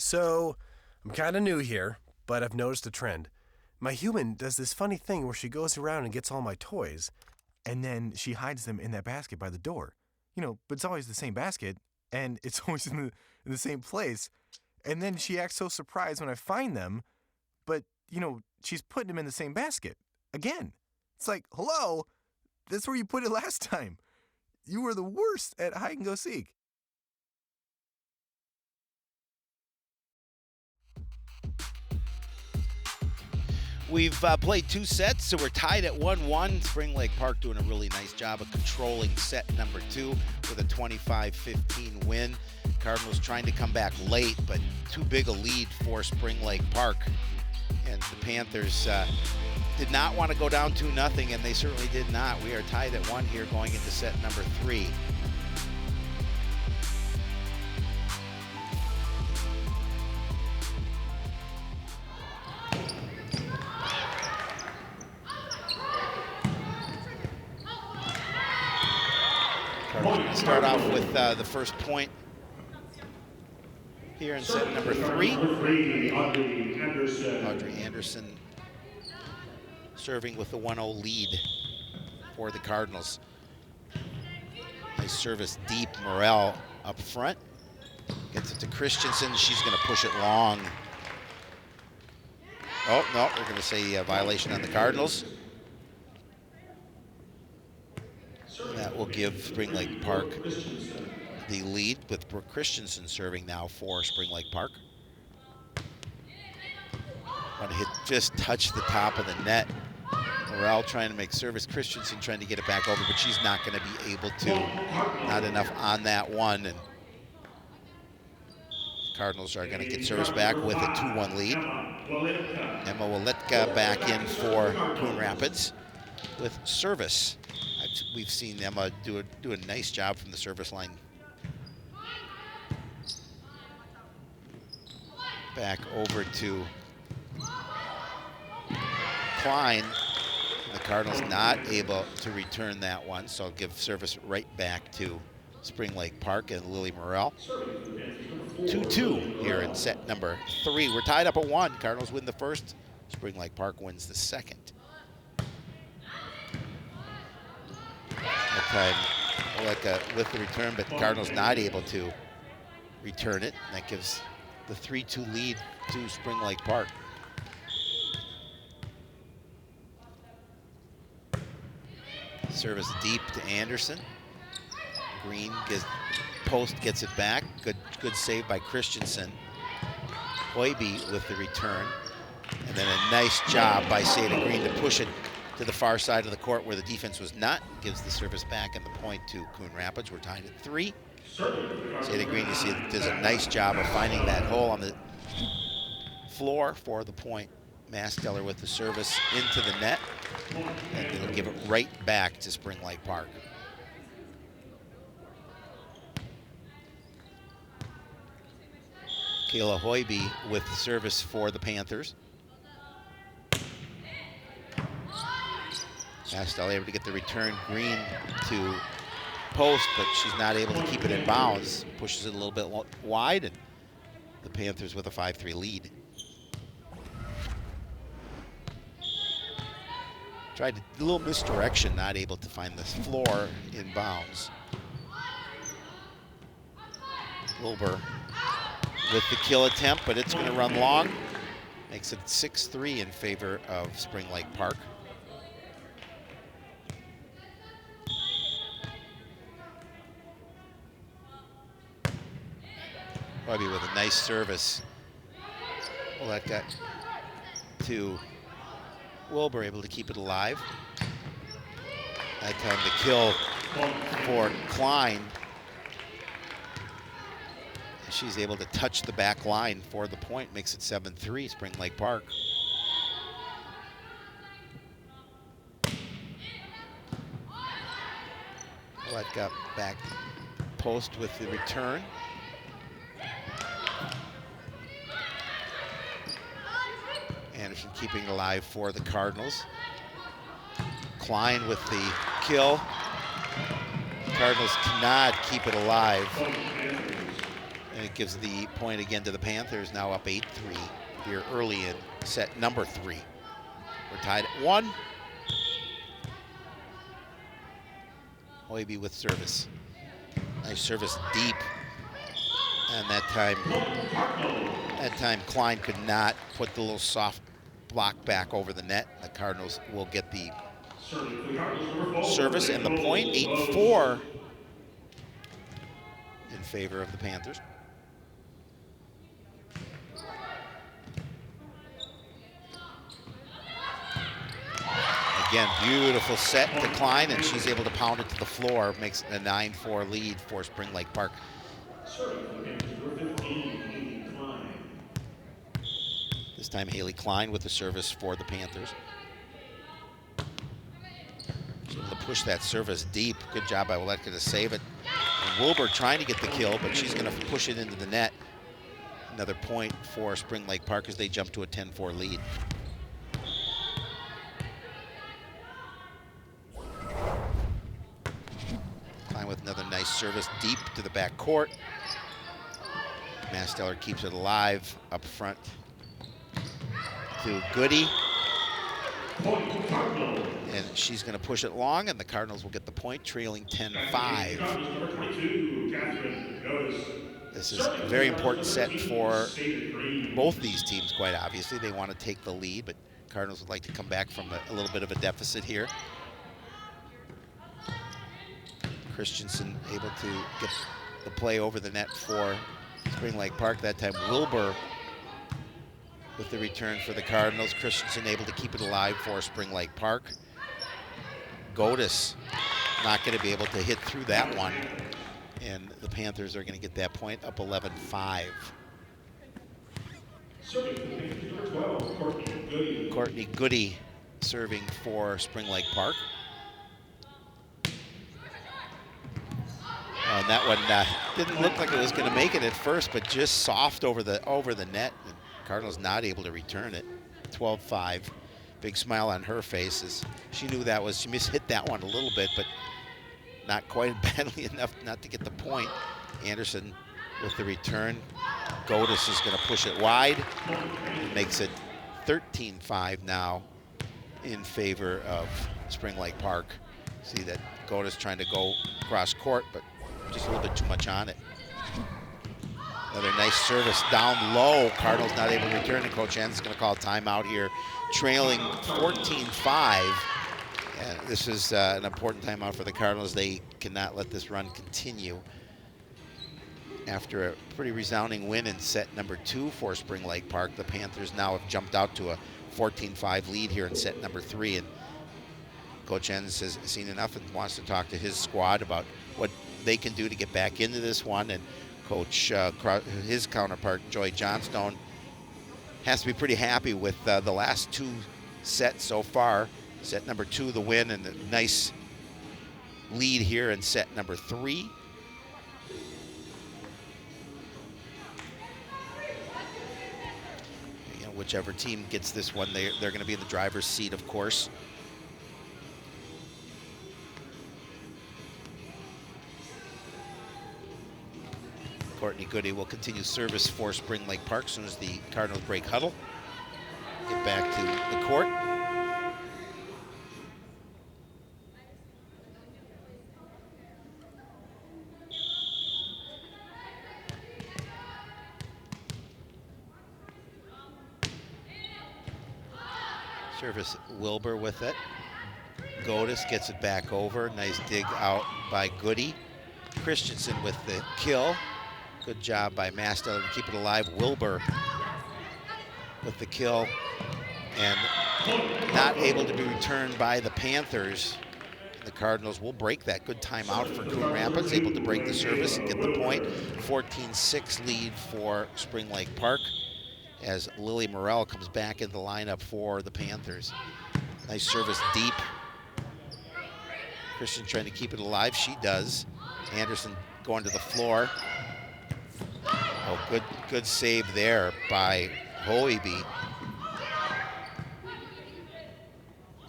So, I'm kind of new here, but I've noticed a trend. My human does this funny thing where she goes around and gets all my toys, and then she hides them in that basket by the door. But it's always the same basket, and it's always in the same place. And then she acts so surprised when I find them, but, she's putting them in the same basket. Again. It's like, hello? That's where you put it last time. You were the worst at hide and go seek. We've played 2 sets, so we're tied at 1-1. Spring Lake Park doing a really nice job of controlling set number 2 with a 25-15 win. Cardinals trying to come back late, but too big a lead for Spring Lake Park. And the Panthers did not want to go down 2-0, and they certainly did not. We are tied at 1 here going into set number 3. Start off with the first point here in set number 3. Audrey Anderson serving with the 1-0 lead for the Cardinals. Nice service deep. Morel up front. Gets it to Christensen. She's going to push it long. Oh, no, we're going to say a violation on the Cardinals. That will give Spring Lake Park the lead, with Brooke Christensen serving now for Spring Lake Park. Want to just touch the top of the net. Morel trying to make service. Christensen trying to get it back over, but she's not going to be able to. Not enough on that one. And Cardinals are going to get service back with a 2-1 lead. Emma Waletka back in for Coon Rapids with service. We've seen Emma do a nice job from the service line. Back over to Klein. The Cardinals not able to return that one, so I'll give service right back to Spring Lake Park and Lily Morel. 2-2 here in set number 3. We're tied up at 1. Cardinals win the first. Spring Lake Park wins the second. That time, Waletka with the return, but the Cardinals not able to return it. And that gives the 3-2 lead to Spring Lake Park. Service deep to Anderson. Green gets it back. Good save by Christensen. Hoiby with the return. And then a nice job by Seda Green to push it to the far side of the court where the defense was not. Gives the service back and the point to Coon Rapids. We're tied at 3. Seda Green, you see, does a nice job of finding that hole on the floor for the point. Masteller with the service into the net. And it'll give it right back to Spring Lake Park. Kayla Hoiby with the service for the Panthers. Masteller able to get the return. Green to post, but she's not able to keep it in bounds. Pushes it a little bit wide, and the Panthers with a 5-3 lead. Tried a little misdirection, not able to find the floor in bounds. Wilbur with the kill attempt, but it's going to run long. Makes it 6-3 in favor of Spring Lake Park. Bobby with a nice service. Well, that got to Wilbur, able to keep it alive. That time the kill for Klein. She's able to touch the back line for the point, makes it 7-3, Spring Lake Park. Well, that got back post with the return. Anderson keeping it alive for the Cardinals. Klein with the kill. Cardinals cannot keep it alive. And it gives the point again to the Panthers, now up 8-3 here early in set number 3. We're tied at 1. Hoiby with service. Nice service deep. And that time Klein could not put the little soft block back over the net. The Cardinals will get the service and the point, 8-4 in favor of the Panthers. Again, beautiful set to Klein, and she's able to pound it to the floor, makes it a 9-4 lead for Spring Lake Park. This time Haley Klein with the service for the Panthers. She's able to push that service deep. Good job by Waletka to save it. And Wilbur trying to get the kill, but she's going to push it into the net. Another point for Spring Lake Park as they jump to a 10-4 lead. Klein with another nice service deep to the back court. Masteller keeps it alive up front to Goody. And she's going to push it long, and the Cardinals will get the point, trailing 10-5. This is a very important set for both these teams, quite obviously. They want to take the lead, but Cardinals would like to come back from a little bit of a deficit here. Christensen able to get the play over the net for Spring Lake Park. That time Wilbur with the return for the Cardinals. Christensen able to keep it alive for Spring Lake Park. Godis not going to be able to hit through that one. And the Panthers are going to get that point, up 11-5. Courtney Goody serving for Spring Lake Park. And that one didn't look like it was going to make it at first, but just soft over the net. And Cardinals not able to return it. 12-5. Big smile on her face as she knew that was, she hit that one a little bit, but not quite badly enough not to get the point. Anderson with the return. Godis is going to push it wide. It makes it 13-5 now in favor of Spring Lake Park. See that Godis trying to go cross court, but just a little bit too much on it. Another nice service down low. Cardinals not able to return, and Coach Enns is going to call a timeout here, trailing 14-5. And this is an important timeout for the Cardinals. They cannot let this run continue. After a pretty resounding win in set number 2 for Spring Lake Park, the Panthers now have jumped out to a 14-5 lead here in set number 3. And Coach Enns has seen enough and wants to talk to his squad about what they can do to get back into this one. And Coach, his counterpart, Joy Johnstone, has to be pretty happy with the last 2 sets so far. Set number 2, the win, and the nice lead here in set number 3. You know, whichever team gets this one, they're going to be in the driver's seat, of course. Courtney Goody will continue service for Spring Lake Park as soon as the Cardinals break huddle. Get back to the court. Service Wilbur with it. Godis gets it back over. Nice dig out by Goody. Christensen with the kill. Good job by Masteller to keep it alive. Wilbur with the kill, and not able to be returned by the Panthers. The Cardinals will break that. Good timeout for Coon Rapids, able to break the service and get the point. 14-6 lead for Spring Lake Park as Lily Morrell comes back in the lineup for the Panthers. Nice service deep. Christian trying to keep it alive. She does. Anderson going to the floor. Oh, good save there by Hoiby.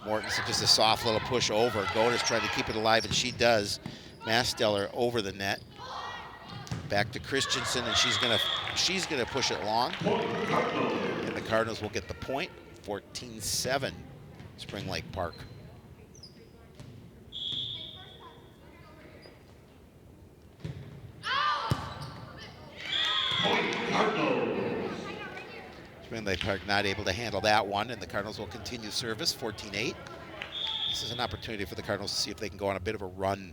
Mortensen just a soft little push over. Godis trying to keep it alive, and she does. Masteller over the net. Back to Christensen, and she's gonna push it long. And the Cardinals will get the point, 14-7, Spring Lake Park. Spring Lake Park not able to handle that one, and the Cardinals will continue service, 14-8. This is an opportunity for the Cardinals to see if they can go on a bit of a run.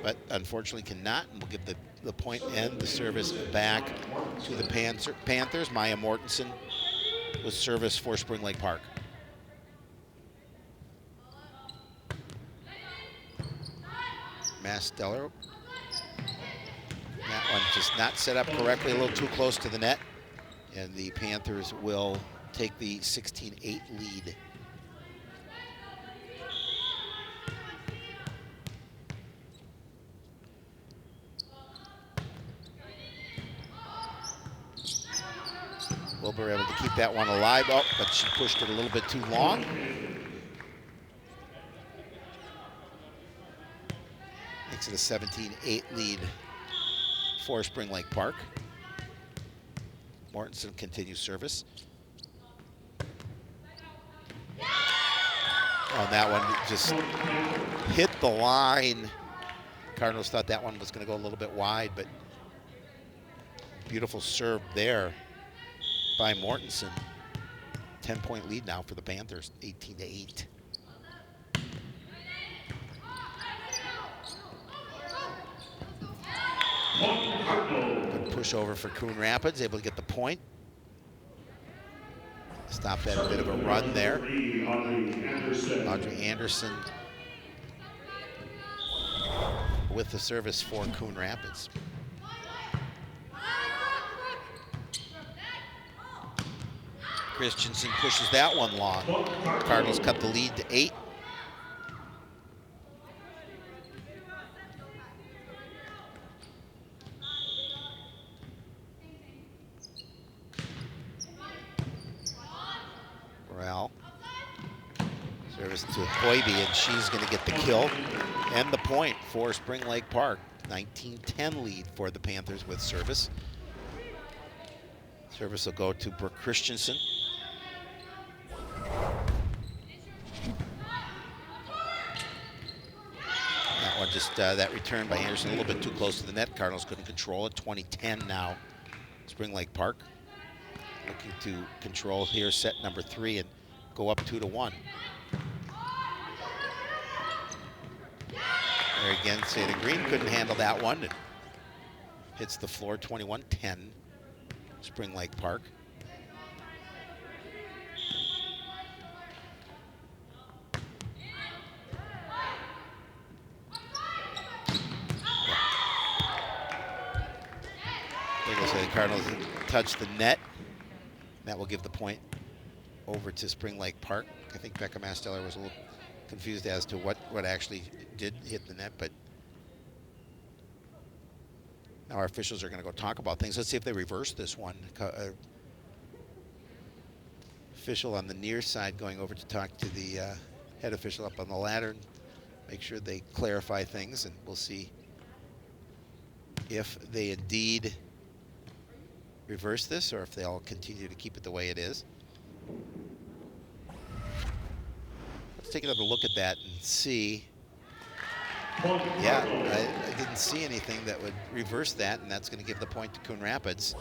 But unfortunately cannot, and we'll give the point and the service back to the Panthers. Maya Mortensen with service for Spring Lake Park. Masteller. That one just not set up correctly, a little too close to the net. And the Panthers will take the 16-8 lead. Wilbur able to keep that one alive. Oh, but she pushed it a little bit too long. Makes it a 17-8 lead for Spring Lake Park. Mortensen continues service. Oh, and that one just hit the line. Cardinals thought that one was going to go a little bit wide, but beautiful serve there by Mortensen. 10-point lead now for the Panthers, 18-8. Good push over for Coon Rapids, able to get the point. Stop that a bit of a run there. Audrey Anderson with the service for Coon Rapids. Christensen pushes that one long. Cardinals cut the lead to 8. Morale. Service to Hoiby, and she's going to get the kill and the point for Spring Lake Park. 19-10 lead for the Panthers with service. Service will go to Brooke Christensen. That one just, that return by Anderson a little bit too close to the net. Cardinals couldn't control it. 20-10 now, Spring Lake Park. Looking to control here set number 3 and go up 2-1. There again, Sada Green couldn't handle that one. It hits the floor, 21-10, Spring Lake Park. The Cardinals touch the net. That will give the point over to Spring Lake Park. I think Becca Masteller was a little confused as to what actually did hit the net, but now our officials are going to go talk about things. Let's see if they reverse this one. Official on the near side going over to talk to the head official up on the ladder and make sure they clarify things, and we'll see if they indeed reverse this or if they'll continue to keep it the way it is. Let's take another look at that and see. Yeah, I didn't see anything that would reverse that, and that's going to give the point to Coon Rapids.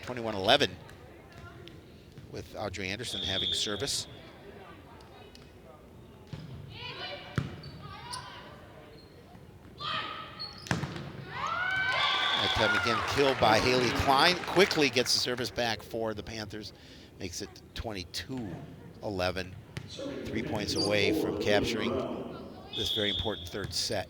21-11 with Audrey Anderson having service. That time again killed by Haley Klein. Quickly gets the service back for the Panthers. Makes it 22-11. 3 points away from capturing this very important third set.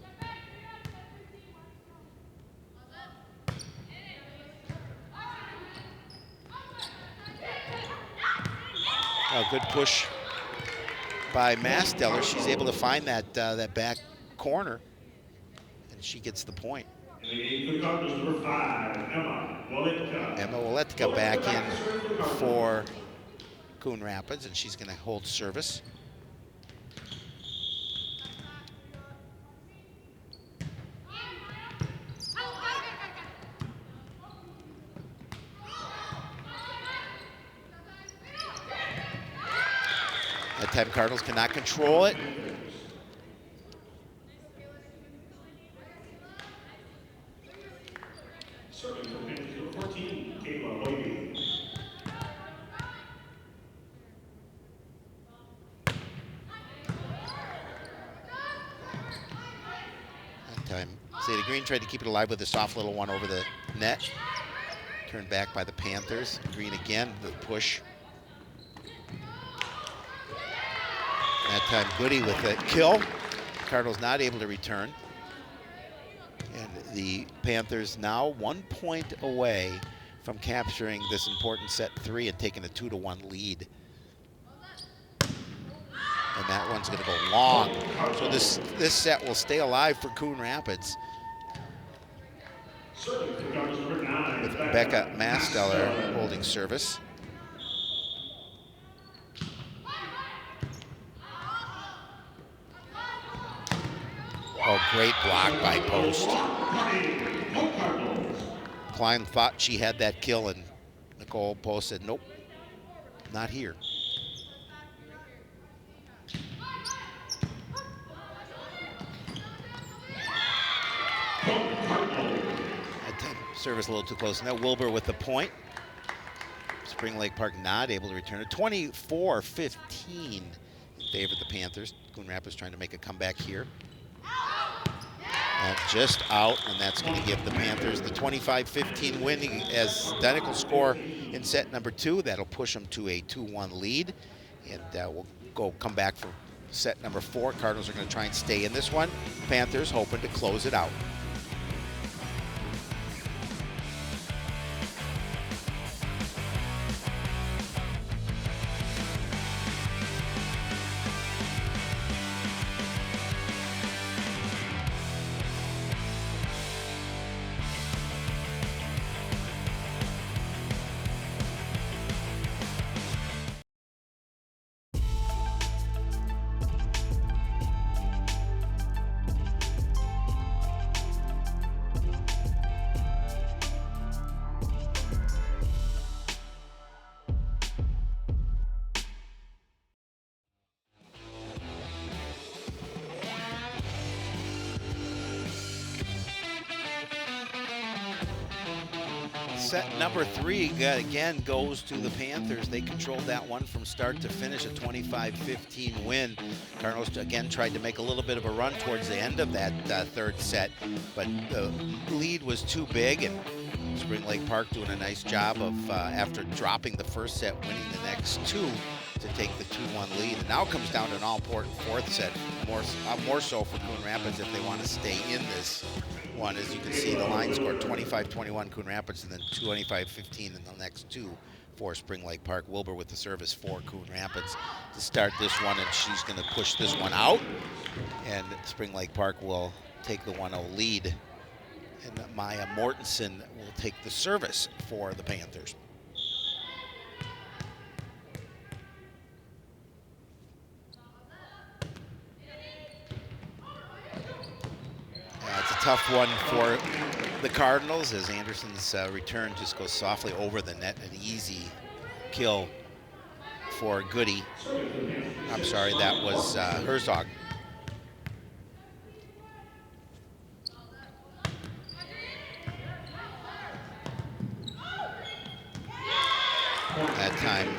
A good push by Masteller. She's able to find that that back corner, and she gets the point. Number 5, Emma Waletka. Emma Waletka back in for Coon Rapids, and she's going to hold service. That time Cardinals cannot control it. Serving from bench number 14, Kayla Boyd. That time, Zeta Green tried to keep it alive with a soft little one over the net. Turned back by the Panthers. Green again, the push. That time Goody with the kill. Cardinals not able to return. And the Panthers now 1 point away from capturing this important set 3 and taking a 2-1 lead. And that one's going to go long. So this set will stay alive for Coon Rapids. Serving from Cardinals number 9, With Becca Masteller holding service. Oh, great block by Post. Klein thought she had that kill, and Nicole Post said, nope, not here. That time, service a little too close. Now Wilbur with the point. Spring Lake Park not able to return it. 24-15 in favor of the Panthers. Coon Rapids trying to make a comeback here. Just out, and that's going to give the Panthers the 25-15 win as identical score in set number 2. That'll push them to a 2-1 lead, and we'll come back for set number 4. Cardinals are going to try and stay in this one. Panthers hoping to close it out. Set number 3 again goes to the Panthers. They controlled that one from start to finish, a 25-15 win. Cardinals again tried to make a little bit of a run towards the end of that third set, but the lead was too big, and Spring Lake Park doing a nice job of, after dropping the first set, winning the next 2 to take the 2-1 lead. And now it comes down to an all-important fourth set, more so for Coon Rapids if they want to stay in this one. As you can see, the line scored 25-21 Coon Rapids, and then 25-15 in the next 2 for Spring Lake Park. Wilbur with the service for Coon Rapids to start this one, and she's going to push this one out, and Spring Lake Park will take the 1-0 lead, and Maya Mortensen will take the service for the Panthers. It's a tough one for the Cardinals as Anderson's return just goes softly over the net. An easy kill for Goody. I'm sorry, that was Herzog. That time,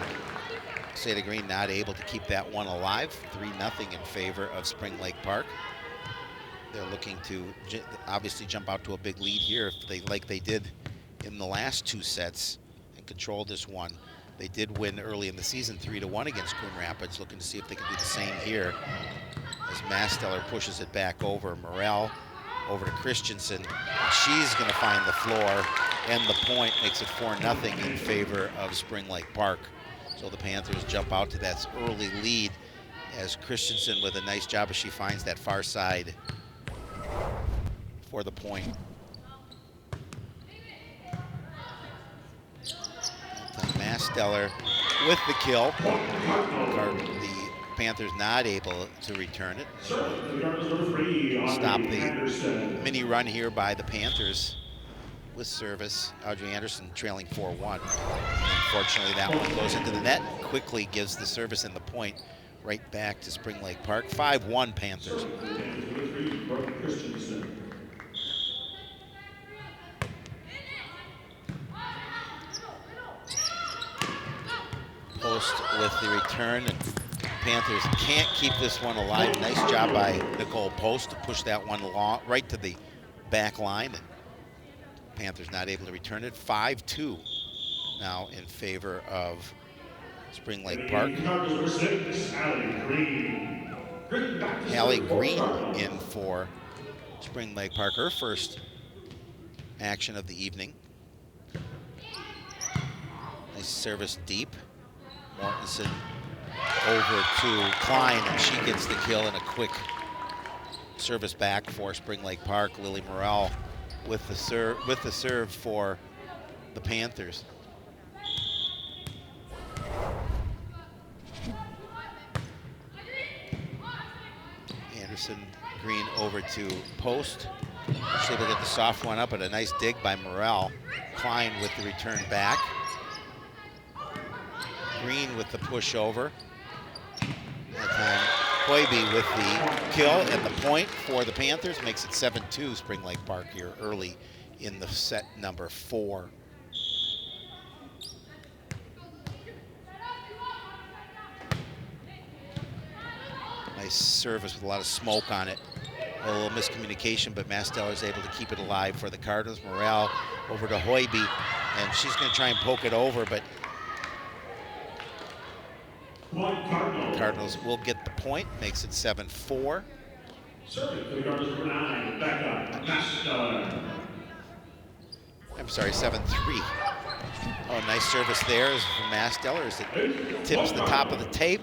Zeta Green not able to keep that one alive. 3-0 in favor of Spring Lake Park. They're looking to obviously jump out to a big lead here if they, like they did in the last 2 sets, and control this one. They did win early in the season 3-1 against Coon Rapids, looking to see if they can do the same here as Masteller pushes it back over. Morel over to Christensen. And she's going to find the floor, and the point makes it 4-0 in favor of Spring Lake Park. So the Panthers jump out to that early lead as Christensen with a nice job as she finds that far side for the point. Masteller with the kill. The Panthers not able to return it. Stop the mini run here by the Panthers with service. Audrey Anderson trailing 4-1. Unfortunately, that one goes into the net. Quickly gives the service and the point right back to Spring Lake Park. 5-1 Panthers. Post with the return, and Panthers can't keep this one alive. Nice job by Nicole Post to push that one along right to the back line. And Panthers not able to return it. 5-2 now in favor of Spring Lake Park. Hallie Green in for Spring Lake Park, her first action of the evening. Nice service deep. Mortensen over to Klein, and she gets the kill and a quick service back for Spring Lake Park. Lily Morrell with the serve for the Panthers. Anderson Green over to Post. She's able to get the soft one up, but a nice dig by Morrell. Klein with the return back. Green with the push over. That time, Hoiby with the kill and the point for the Panthers makes it 7-2 Spring Lake Park here early in the set number 4. Nice service with a lot of smoke on it. A little miscommunication, but Masteller is able to keep it alive for the Cardinals. Morrell over to Hoiby, and she's going to try and poke it over, but Cardinals will get the point, makes it 7-4. I'm sorry, 7-3. Oh, nice service there is from Masteller as it tips the top of the tape.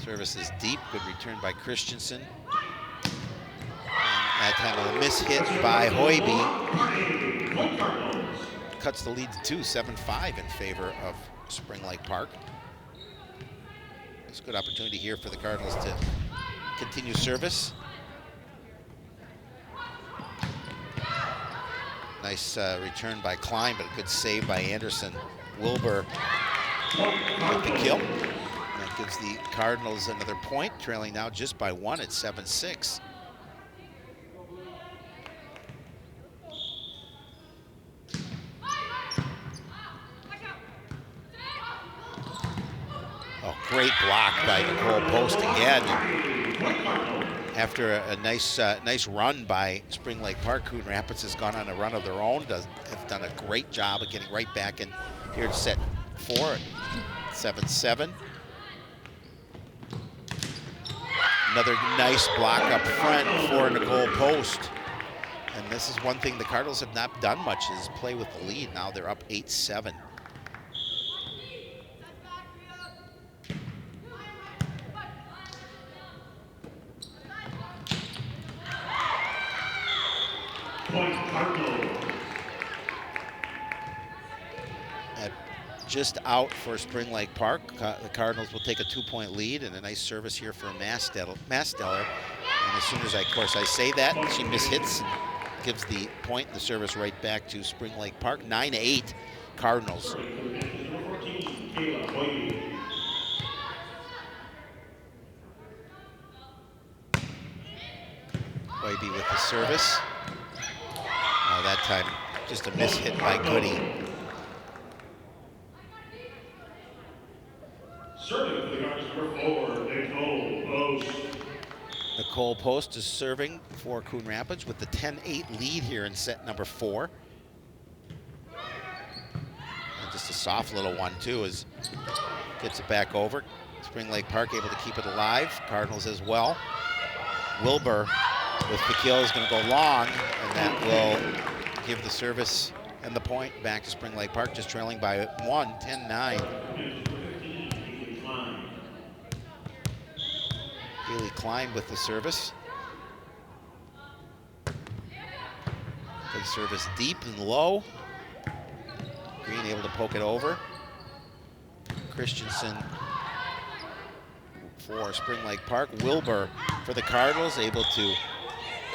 Service is deep, good return by Christensen. That time a miss hit by Hoiby. Cuts the lead to 2, 7-5 in favor of Spring Lake Park. It's a good opportunity here for the Cardinals to continue service. Nice return by Klein, but a good save by Anderson. Wilbur with the kill. That gives the Cardinals another point, trailing now just by 1 at 7-6. Great block by Nicole Post again. After a nice run by Spring Lake Park, Coon Rapids has gone on a run of their own. Have done a great job of getting right back in here to set 4 at 7-7. Another nice block up front for Nicole Post. And this is one thing the Cardinals have not done much is play with the lead. Now they're up 8-7. Just out for Spring Lake Park. The Cardinals will take a 2-point lead, and a nice service here for Masteller. And as soon as I say that, she mishits and gives the point, the service right back to Spring Lake Park. 9-8 Cardinals. Hoiby with the service. Oh, that time just a mishit by Goody. Serving for the Cardinals number 4, Nicole Post. Nicole Post is serving for Coon Rapids with the 10-8 lead here in set number 4. And just a soft little one too as gets it back over. Spring Lake Park able to keep it alive. Cardinals as well. Wilbur with the kill is going to go long, and that will give the service and the point back to Spring Lake Park, just trailing by 1, 10-9. Haley Klein with the service. Good service deep and low. Green able to poke it over. Christensen for Spring Lake Park. Wilbur for the Cardinals, able to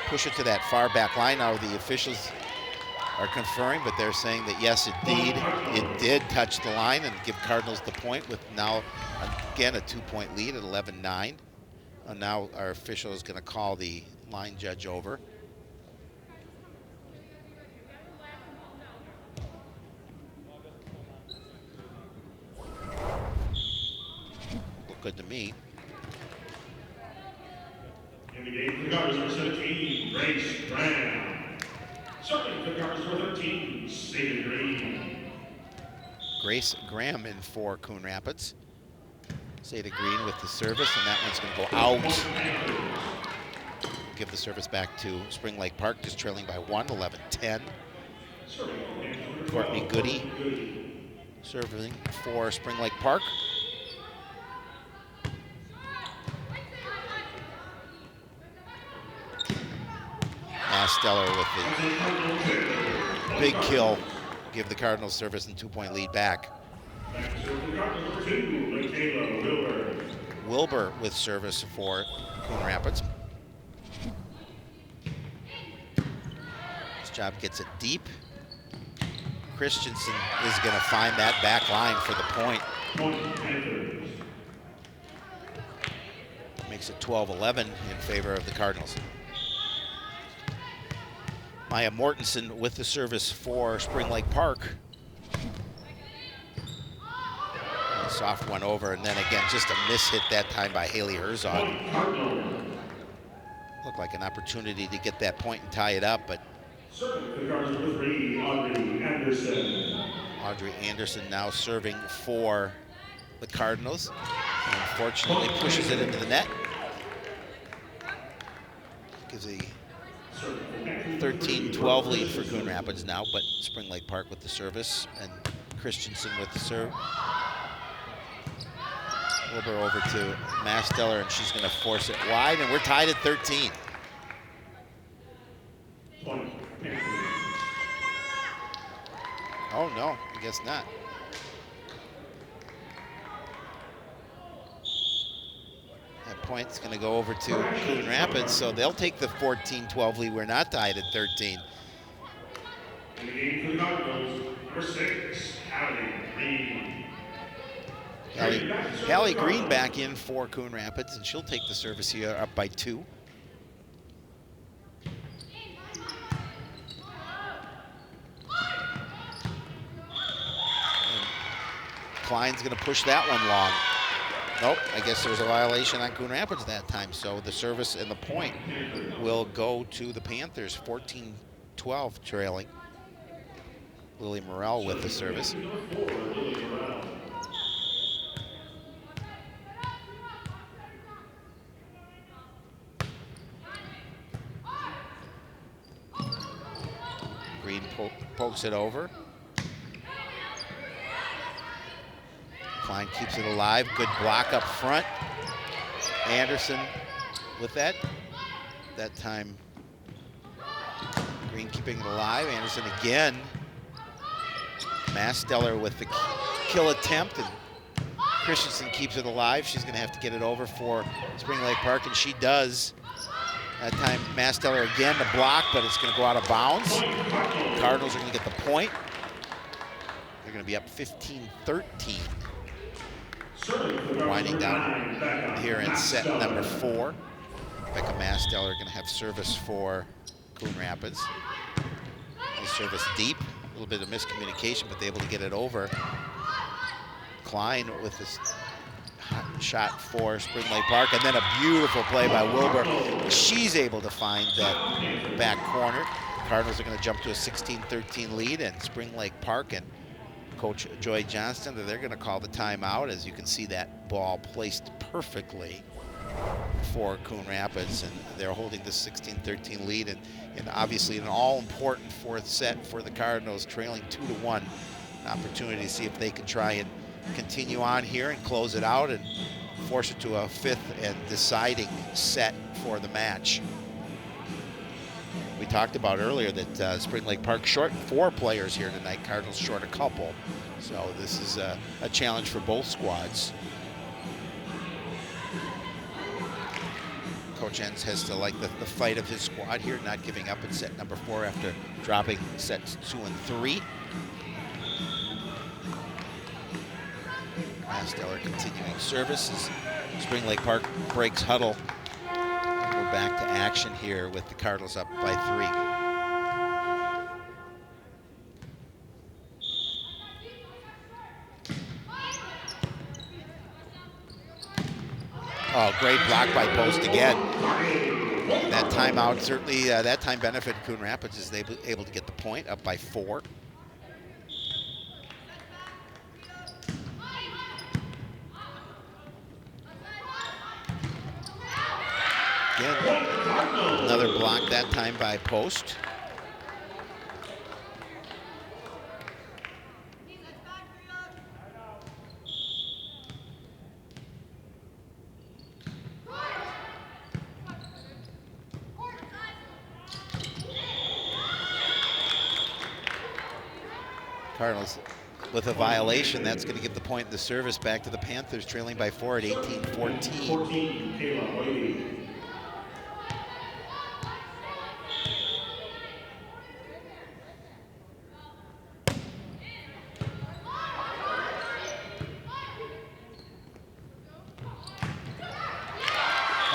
push it to that far back line. Now the officials are conferring, but they're saying that yes, indeed, it did touch the line and give Cardinals the point with now, again, a 2-point lead at 11-9. Now our official is going to call the line judge over. Look good to me. In the game for the Cardinals, number 17, Grace Brown. Serving for the Cardinals, number 13, Sada Green. Grace Graham in for Coon Rapids. Sada Green with the service, and that one's going to go out. Give the service back to Spring Lake Park, just trailing by 1, 11-10. Courtney Goody serving for Spring Lake Park. Stellar with the big kill, give the Cardinals service and 2-point lead back. Wilbur with service for Coon Rapids. This job gets it deep. Christensen is going to find that back line for the point. Makes it 12-11 in favor of the Cardinals. Maya Mortensen with the service for Spring Lake Park. A soft one over, and then again, just a miss hit that time by Haley Herzog. Looked like an opportunity to get that point and tie it up, but Audrey Anderson now serving for the Cardinals. And unfortunately pushes it into the net. Gives a 13-12 lead for Coon Rapids now, but Spring Lake Park with the service and Christensen with the serve. Wilbur over to Masteller, and she's going to force it wide, and we're tied at 13. Oh no, I guess not. That point's going to go over to Coon Rapids, so they'll take the 14-12 lead. We're not tied at 13. In the game for the Cardinals, number 6, Hallie Green. Hallie Green back in for Coon Rapids, and she'll take the service here up by 2. Klein's going to push that one long. Nope, I guess there's a violation on Coon Rapids that time, so the service and the point will go to the Panthers, 14-12 trailing. Lily Morrell with the service. Green pokes it over. Klein keeps it alive. Good block up front. Anderson with that. That time, Green keeping it alive. Anderson again. Masteller with the kill attempt, and Christensen keeps it alive. She's going to have to get it over for Spring Lake Park, and she does. That time, Masteller again the block, but it's going to go out of bounds. Cardinals are going to get the point. They're going to be up 15-13. Winding down here in set number 4. Becca Masteller going to have service for Coon Rapids. Nice service deep. A little bit of miscommunication, but they're able to get it over. Klein with this hot shot for Spring Lake Park, and then a beautiful play by Wilbur. She's able to find that back corner. Cardinals are going to jump to a 16-13 lead, and Spring Lake Park and Coach Joy Johnston, they're going to call the timeout. As you can see, that ball placed perfectly for Coon Rapids, and they're holding this 16-13 lead, and obviously an all-important 4th set for the Cardinals, trailing 2-1. An opportunity to see if they can try and continue on here and close it out and force it to a 5th and deciding set for the match. We talked about earlier that Spring Lake Park short 4 players here tonight. Cardinals short a couple. So this is a challenge for both squads. Coach Enns has to like the fight of his squad here, not giving up in set number 4 after dropping sets 2 and 3. Masteller continuing services. Spring Lake Park breaks huddle. We're back to action here with the Cardinals up by 3. Oh, great block by Post again. That timeout certainly, that time benefited Coon Rapids as they were able to get the point up by 4. Again, another block that time by Post. Cardinals with a violation. That's going to give the point in the service back to the Panthers, trailing by 4 at 18-14. 14, Kayla Whitey.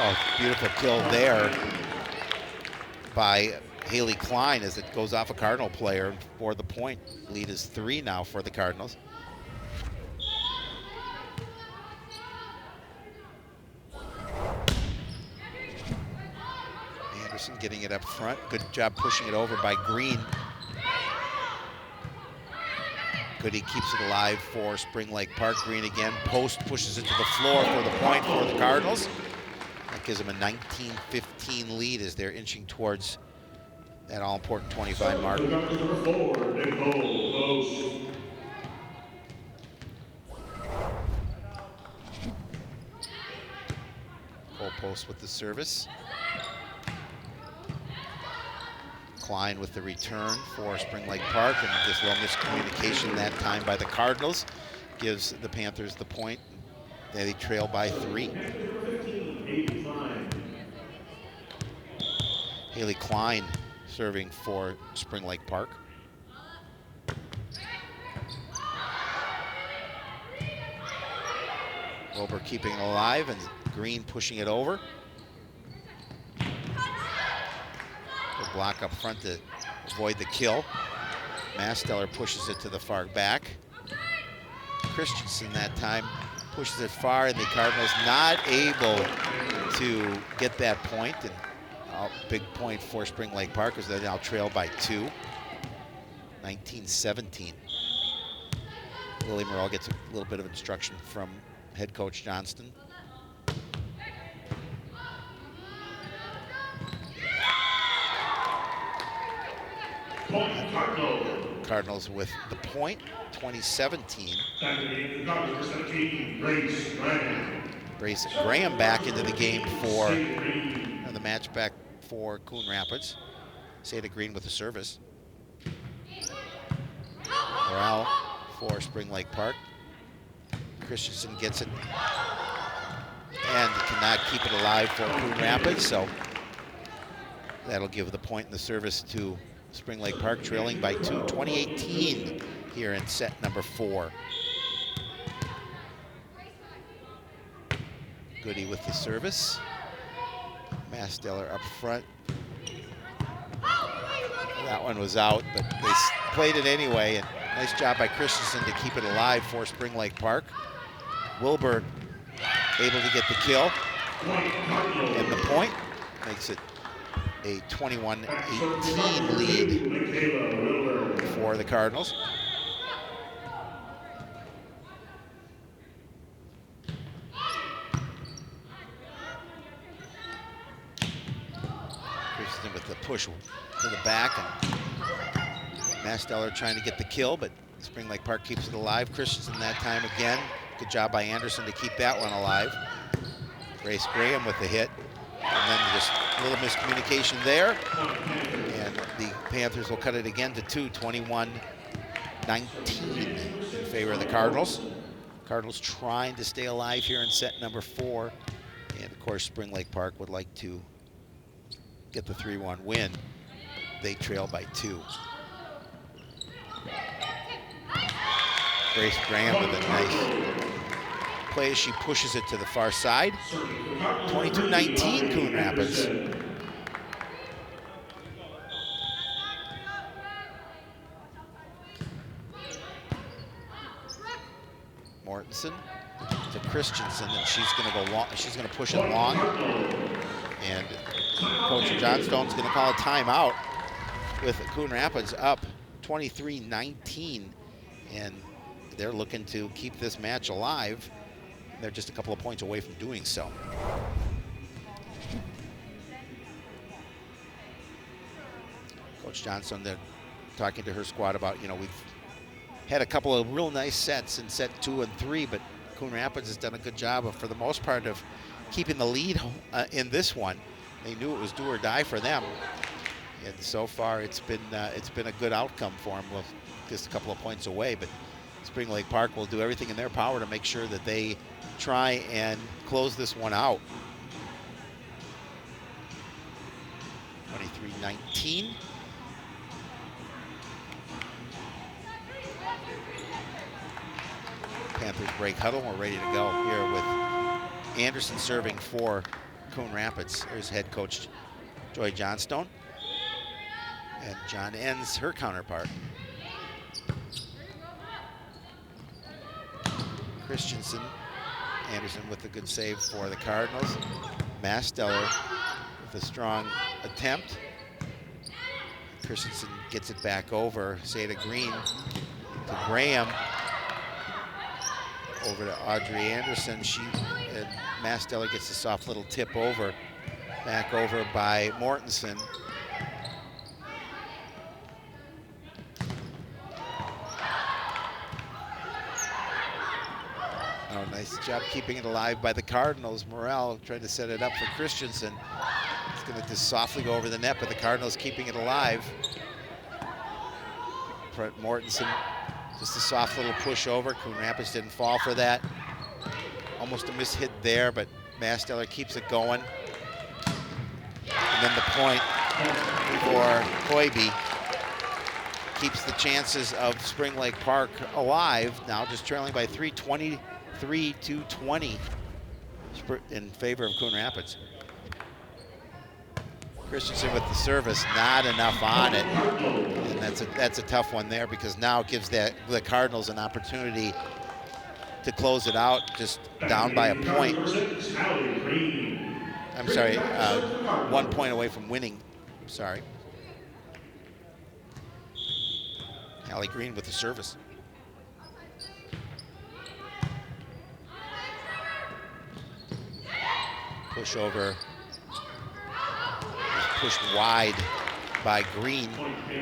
Oh, beautiful kill there by Haley Klein as it goes off a Cardinal player for the point. Lead is 3 now for the Cardinals. Anderson getting it up front. Good job pushing it over by Green. Goody keeps it alive for Spring Lake Park. Green again. Post pushes it to the floor for the point for the Cardinals. That gives them a 19-15 lead as they're inching towards that all-important 25 mark. Number 4, Nicole Post. Cole Post with the service. Klein with the return for Spring Lake Park, and this little miscommunication that time by the Cardinals gives the Panthers the point. They trail by 3. Haley Klein serving for Spring Lake Park. Wilbur keeping it alive and Green pushing it over. Good block up front to avoid the kill. Masteller pushes it to the far back. Christensen that time pushes it far, and the Cardinals not able to get that point. And big point for Spring Lake Park as they now trail by 2, 19-17. Lily Morrell gets a little bit of instruction from head coach Johnston. Cardinals with the point, 2017. Back in the game, the Cardinals for 17, Grace Graham. Grace Graham back into the game for the match back for Coon Rapids. Seda Green with the service. Morale for Spring Lake Park. Christensen gets it and cannot keep it alive for Coon Rapids, so that'll give the point in the service to Spring Lake Park, trailing by 2, 2018 here in set number 4. Goody with the service. Masteller up front. That one was out, but they played it anyway. And nice job by Christensen to keep it alive for Spring Lake Park. Wilbur able to get the kill. And the point makes it a 21-18 lead for the Cardinals. Christensen with the push to the back, and Masteller trying to get the kill, but Spring Lake Park keeps it alive. Christensen that time again. Good job by Anderson to keep that one alive. Grace Graham with the hit. And then just a little miscommunication there. And the Panthers will cut it again to 2, 21-19 in favor of the Cardinals. Cardinals trying to stay alive here in set number 4. And of course, Spring Lake Park would like to get the 3-1 win. They trail by 2. Grace Graham with a nice play as she pushes it to the far side. 22-19 Coon Rapids. Mortensen to Christensen, and she's going to go long. She's going to push it long, and Coach Johnstone's going to call a timeout with Coon Rapids up 23-19, and they're looking to keep this match alive. They're just a couple of points away from doing so. Coach Johnstone, they're talking to her squad about, we've had a couple of real nice sets in set 2 and 3, but Coon Rapids has done a good job of, for the most part, of keeping the lead in this one. They knew it was do or die for them, and so far it's been a good outcome for them. Well, just a couple of points away, but Spring Lake Park will do everything in their power to make sure that they try and close this one out. 23-19. Panthers break huddle. We're ready to go here with Anderson serving for Coon Rapids. There's head coach Joy Johnstone. And John Enns, her counterpart. Christensen, Anderson with a good save for the Cardinals. Masteller with a strong attempt. Christensen gets it back over. Seda Green to Graham. Over to Audrey Anderson. And Masteller gets a soft little tip over. Back over by Mortensen. Oh, nice job keeping it alive by the Cardinals. Morrell tried to set it up for Christensen. It's going to just softly go over the net, but the Cardinals keeping it alive. Mortensen, just a soft little push over. Coon Rapids didn't fall for that. Almost a miss hit there, but Masteller keeps it going. And then the point for Coiby keeps the chances of Spring Lake Park alive. Now just trailing by 3, 23-20 in favor of Coon Rapids. Christensen with the service, not enough on it. And that's a tough one there, because now it gives the Cardinals an opportunity to close it out, just down by a point. I'm sorry, 1 point away from winning. Sorry. Allie Green with the service. Push over. Pushed wide by Green.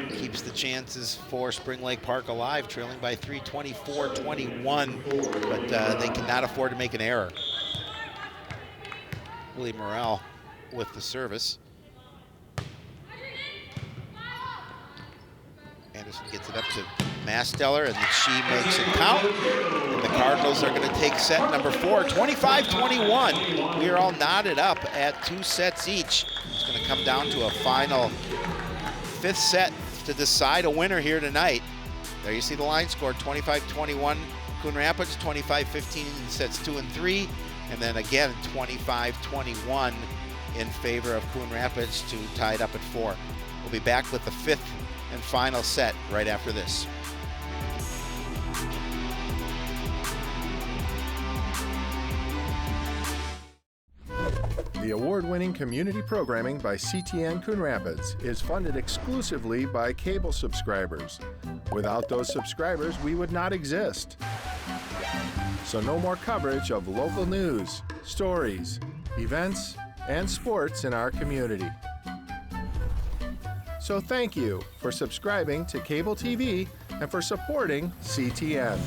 Keeps the chances for Spring Lake Park alive, trailing by 3, 24-21, but they cannot afford to make an error. Willie Morrell with the service. Anderson gets it up to Masteller, and she makes it count. And the Cardinals are going to take set number 4, 25-21. We are all knotted up at 2 sets each. It's going to come down to a final 5th set to decide a winner here tonight. There you see the line score, 25-21 Coon Rapids, 25-15 in sets 2 and 3, and then again 25-21 in favor of Coon Rapids to tie it up at 4. We'll be back with the 5th and final set right after this. The award-winning community programming by CTN Coon Rapids is funded exclusively by cable subscribers. Without those subscribers, we would not exist. So no more coverage of local news, stories, events, and sports in our community. So thank you for subscribing to cable TV and for supporting CTN.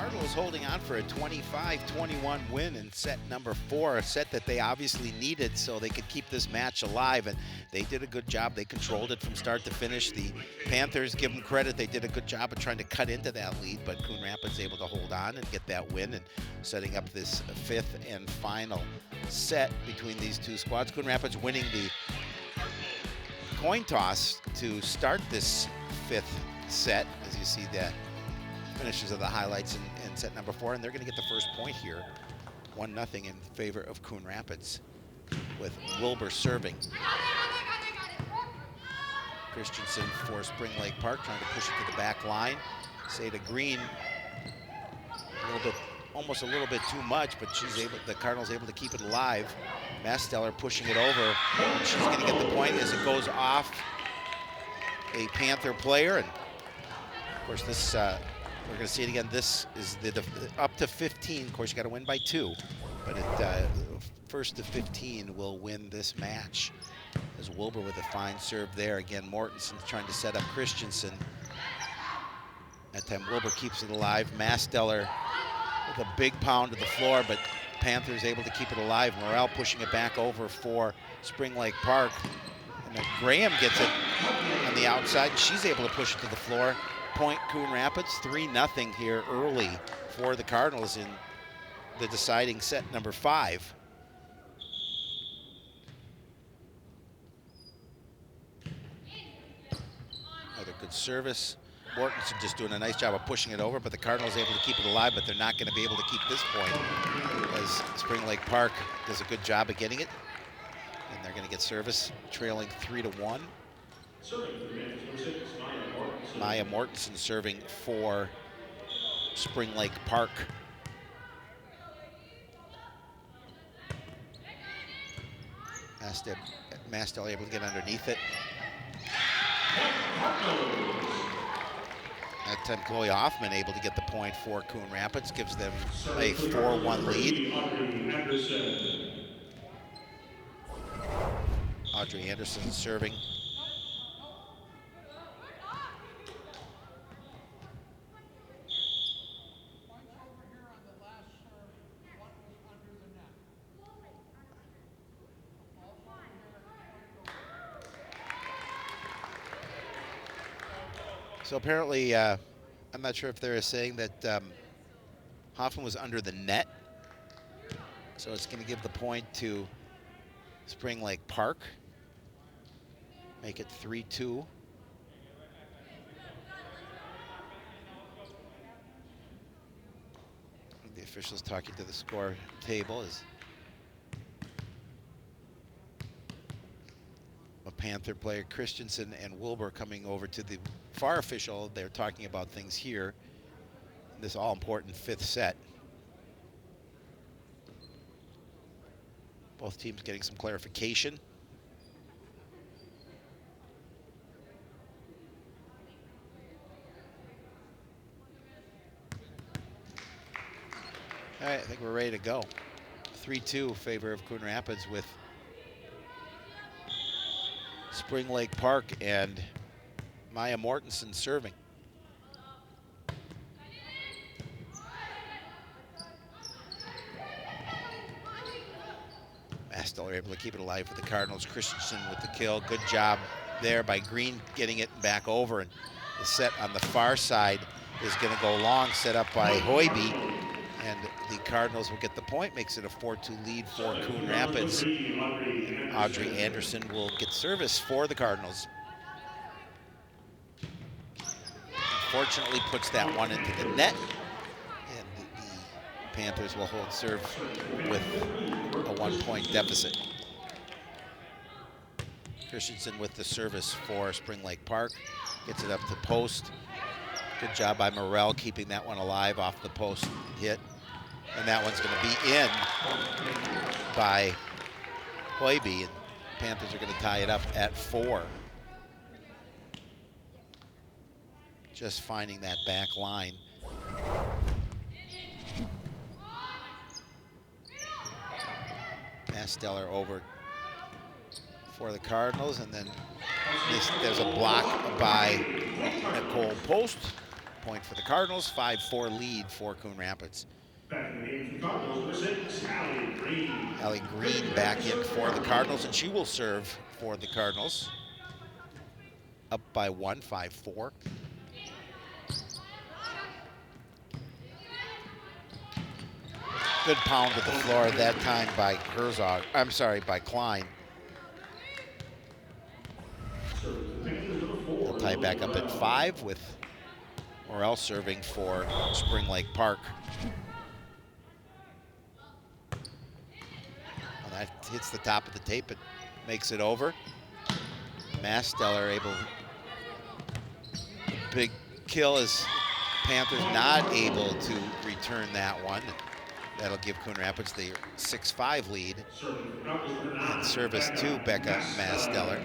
Cardinals holding on for a 25-21 win in set number 4, a set that they obviously needed so they could keep this match alive, and they did a good job. They controlled it from start to finish. The Panthers, give them credit, they did a good job of trying to cut into that lead, but Coon Rapids able to hold on and get that win and setting up this 5th and final set between these two squads. Coon Rapids winning the coin toss to start this 5th set, as you see that finishes of the highlights in set number 4, and they're going to get the first point here, 1-0 in favor of Coon Rapids, with Wilbur serving. Christensen for Spring Lake Park, trying to push it to the back line. Seda Green, almost a little bit too much, but the Cardinals able to keep it alive. Masteller pushing it over, and she's going to get the point as it goes off a Panther player, and of course this. We're going to see it again. This is the up to 15. Of course, you got to win by 2, but first to 15 will win this match. As Wilbur with a fine serve there. Again, Mortensen's trying to set up Christensen. That time Wilbur keeps it alive. Masteller with a big pound to the floor, but Panthers able to keep it alive. Morrell pushing it back over for Spring Lake Park. And then Graham gets it on the outside. She's able to push it to the floor. Point Coon Rapids, 3-0 here early for the Cardinals in the deciding set number 5. Another good service. Mortensen just doing a nice job of pushing it over, but the Cardinals able to keep it alive, but they're not going to be able to keep this point as Spring Lake Park does a good job of getting it. And they're going to get service, trailing 3-1. Maya Mortensen serving for Spring Lake Park. Mastel able to get underneath it. That time Chloe Hoffman able to get the point for Coon Rapids, gives them a 4-1 lead. Audrey Anderson serving. So apparently, I'm not sure if they're saying that Hoffman was under the net. So it's going to give the point to Spring Lake Park. Make it 3-2. The officials talking to the score table is a Panther player, Christensen and Wilbur, coming over to the FAR official. They're talking about things here. This all-important 5th set. Both teams getting some clarification. All right, I think we're ready to go. 3-2 favor of Coon Rapids with Spring Lake Park and Maya Mortensen serving. Masteller able to keep it alive for the Cardinals. Christensen with the kill. Good job there by Green getting it back over. And the set on the far side is going to go long, set up by Hoiby. And the Cardinals will get the point, makes it a 4-2 lead for Coon Rapids. And Audrey Anderson will get service for the Cardinals. Unfortunately, puts that one into the net. And the Panthers will hold serve with a 1-point deficit. Christensen with the service for Spring Lake Park. Gets it up to post. Good job by Morrell keeping that one alive off the post hit. And that one's going to be in by Hoiby, and Panthers are going to tie it up at 4. Just finding that back line. Masteller over for the Cardinals, and then there's a block by Nicole Post. point for the Cardinals. 5-4 lead for Coon Rapids. Back in the game for the Cardinals, number 6, Allie Green. Allie Green back in for the Cardinals, and she will serve for the Cardinals. Up by 1, 5-4. Good pound to the floor that time by Herzog. I'm sorry, by Klein. They'll tie back up at 5 with Morel serving for Spring Lake Park. Well, that hits the top of the tape. It makes it over. Masteller able. Big kill as Panthers not able to return that one. That'll give Coon Rapids the 6-5 lead. And service to Becca Masteller.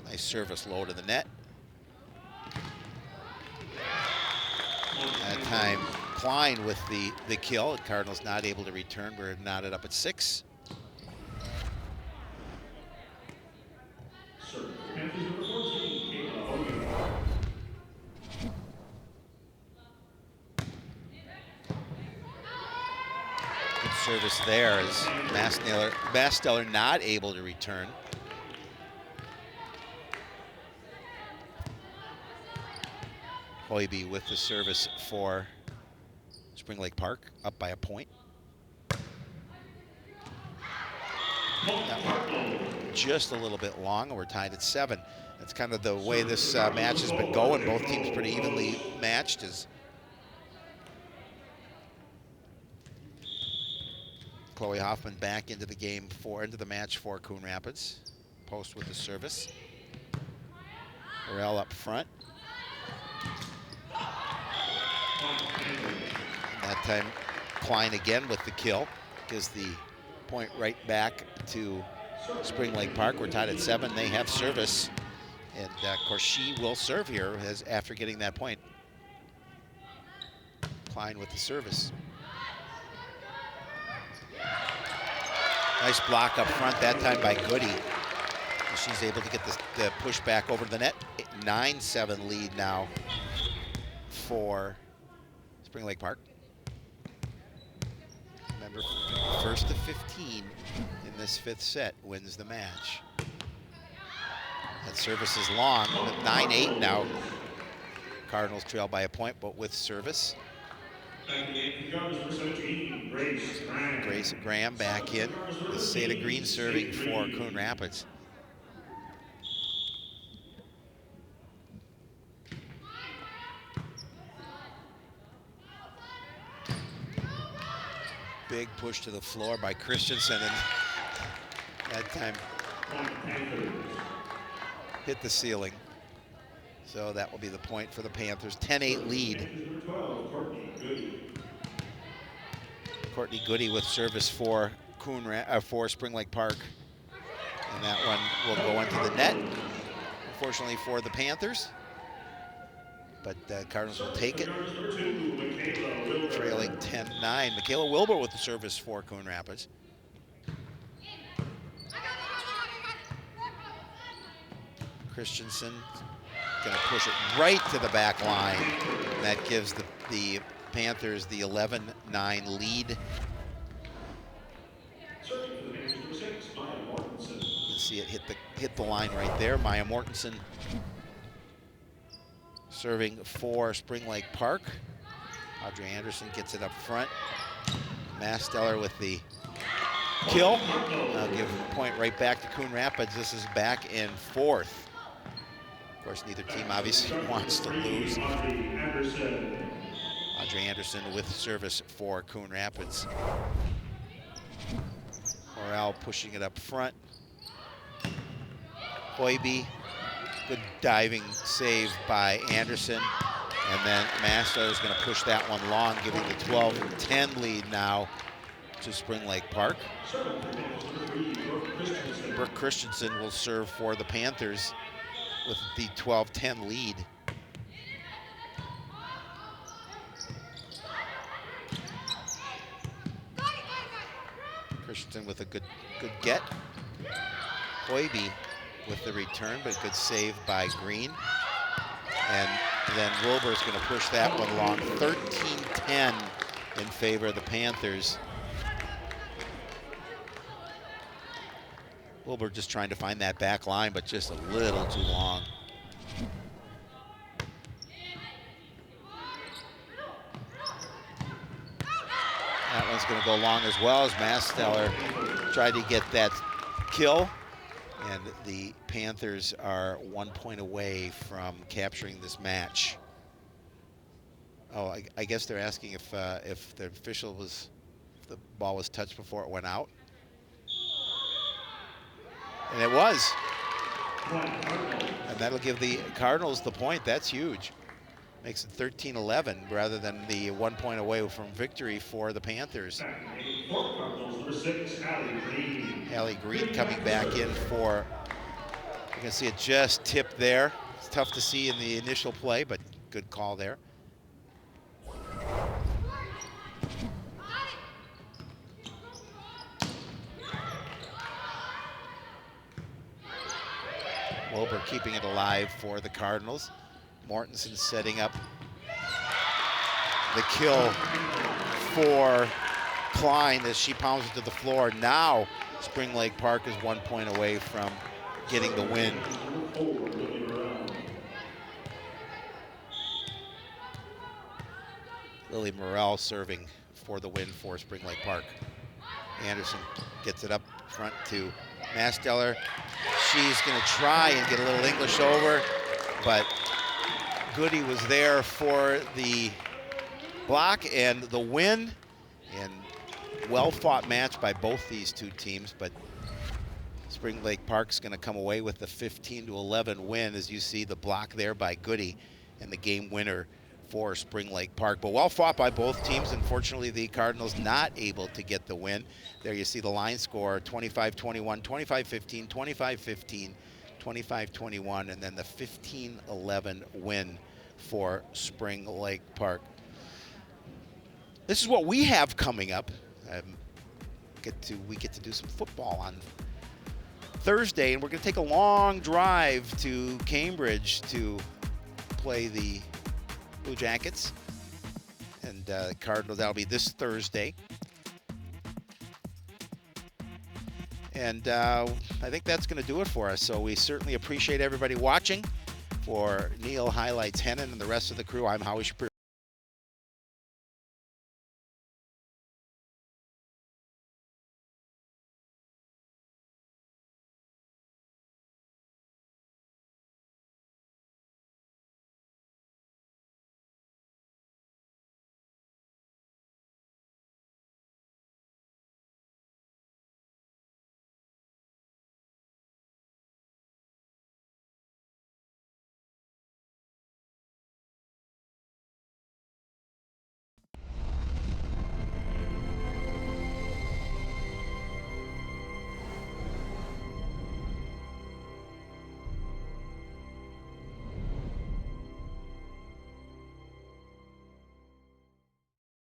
Nice service low to the net. That time Klein with the kill. Cardinals not able to return. We're knotted up at 6. Good service there as Masteller not able to return. Hoiby with the service for Spring Lake Park, up by a point. That one just a little bit long, and we're tied at 7. That's kind of the way this match has been going. Both teams pretty evenly matched. As Chloe Hoffman back into the game into the match for Coon Rapids. Post with the service. Morel up front. That time, Klein again with the kill. Gives the point right back to Spring Lake Park. We're tied at 7. They have service. And of course, she will serve here after getting that point. Klein with the service. Nice block up front, that time by Goody. She's able to get the push back over the net. 9-7 lead now for Spring Lake Park. Remember, first to 15 in this 5th set wins the match. That service is long, 9-8 now. Cardinals trail by a point, but with service. Grace Graham back in. With Seda Green serving for Coon Rapids. Big push to the floor by Christensen, and that time hit the ceiling. So that will be the point for the Panthers. 10-8 lead. Courtney Goody with service for for Spring Lake Park. And that one will go into the net, unfortunately for the Panthers. But Cardinals will take it. Trailing 10-9. Michaela Wilbur with the service for Coon Rapids. Christensen gonna push it right to the back line. And that gives the Panthers the 11-9 lead. You can see it hit the line right there. Maya Mortensen serving for Spring Lake Park. Audrey Anderson gets it up front. Masteller with the kill. I'll give the point right back to Coon Rapids. This is back in 4th. Of course, neither team obviously wants to lose. Audrey Anderson with service for Coon Rapids. Morel pushing it up front. Hoiby, good diving save by Anderson. And then Masteller is going to push that one long, giving the 12-10 lead now to Spring Lake Park. Brooke Christensen will serve for the Panthers with the 12-10 lead. Christensen with a good get. Hoiby with the return, but good save by Green. And then Wilbur's going to push that one along. 13-10 in favor of the Panthers. Wilbur just trying to find that back line, but just a little too long. That one's going to go long as well, as Masteller tried to get that kill. And the Panthers are 1 point away from capturing this match. Oh, I guess they're asking if the official was, if the ball was touched before it went out. And it was. And that'll give the Cardinals the point. That's huge. Makes it 13-11 rather than the 1 point away from victory for the Panthers. Number 6, Allie Green coming back in for, you can see it just tipped there. It's tough to see in the initial play, but good call there. Wilbur keeping it alive for the Cardinals. Mortensen setting up the kill for Klein as she pounds it to the floor. Now Spring Lake Park is 1 point away from getting the win. Lily Morrell serving for the win for Spring Lake Park. Anderson gets it up front to Masteller. She's going to try and get a little English over, but Goody was there for the block and the win. And well-fought match by both these two teams, but Spring Lake Park's going to come away with the 15-11 win, as you see the block there by Goody and the game winner for Spring Lake Park. But well fought by both teams. Unfortunately, the Cardinals not able to get the win. There you see the line score, 25-21, 25-15, 25-15, 25-21, and then the 15-11 win for Spring Lake Park. This is what we have coming up. We get to do some football on Thursday, and we're going to take a long drive to Cambridge to play the Blue Jackets and Cardinals. That'll be this Thursday. And I think that's going to do it for us. So we certainly appreciate everybody watching. For Neil, Highlights, Hennon, and the rest of the crew, I'm Howie Shapiro.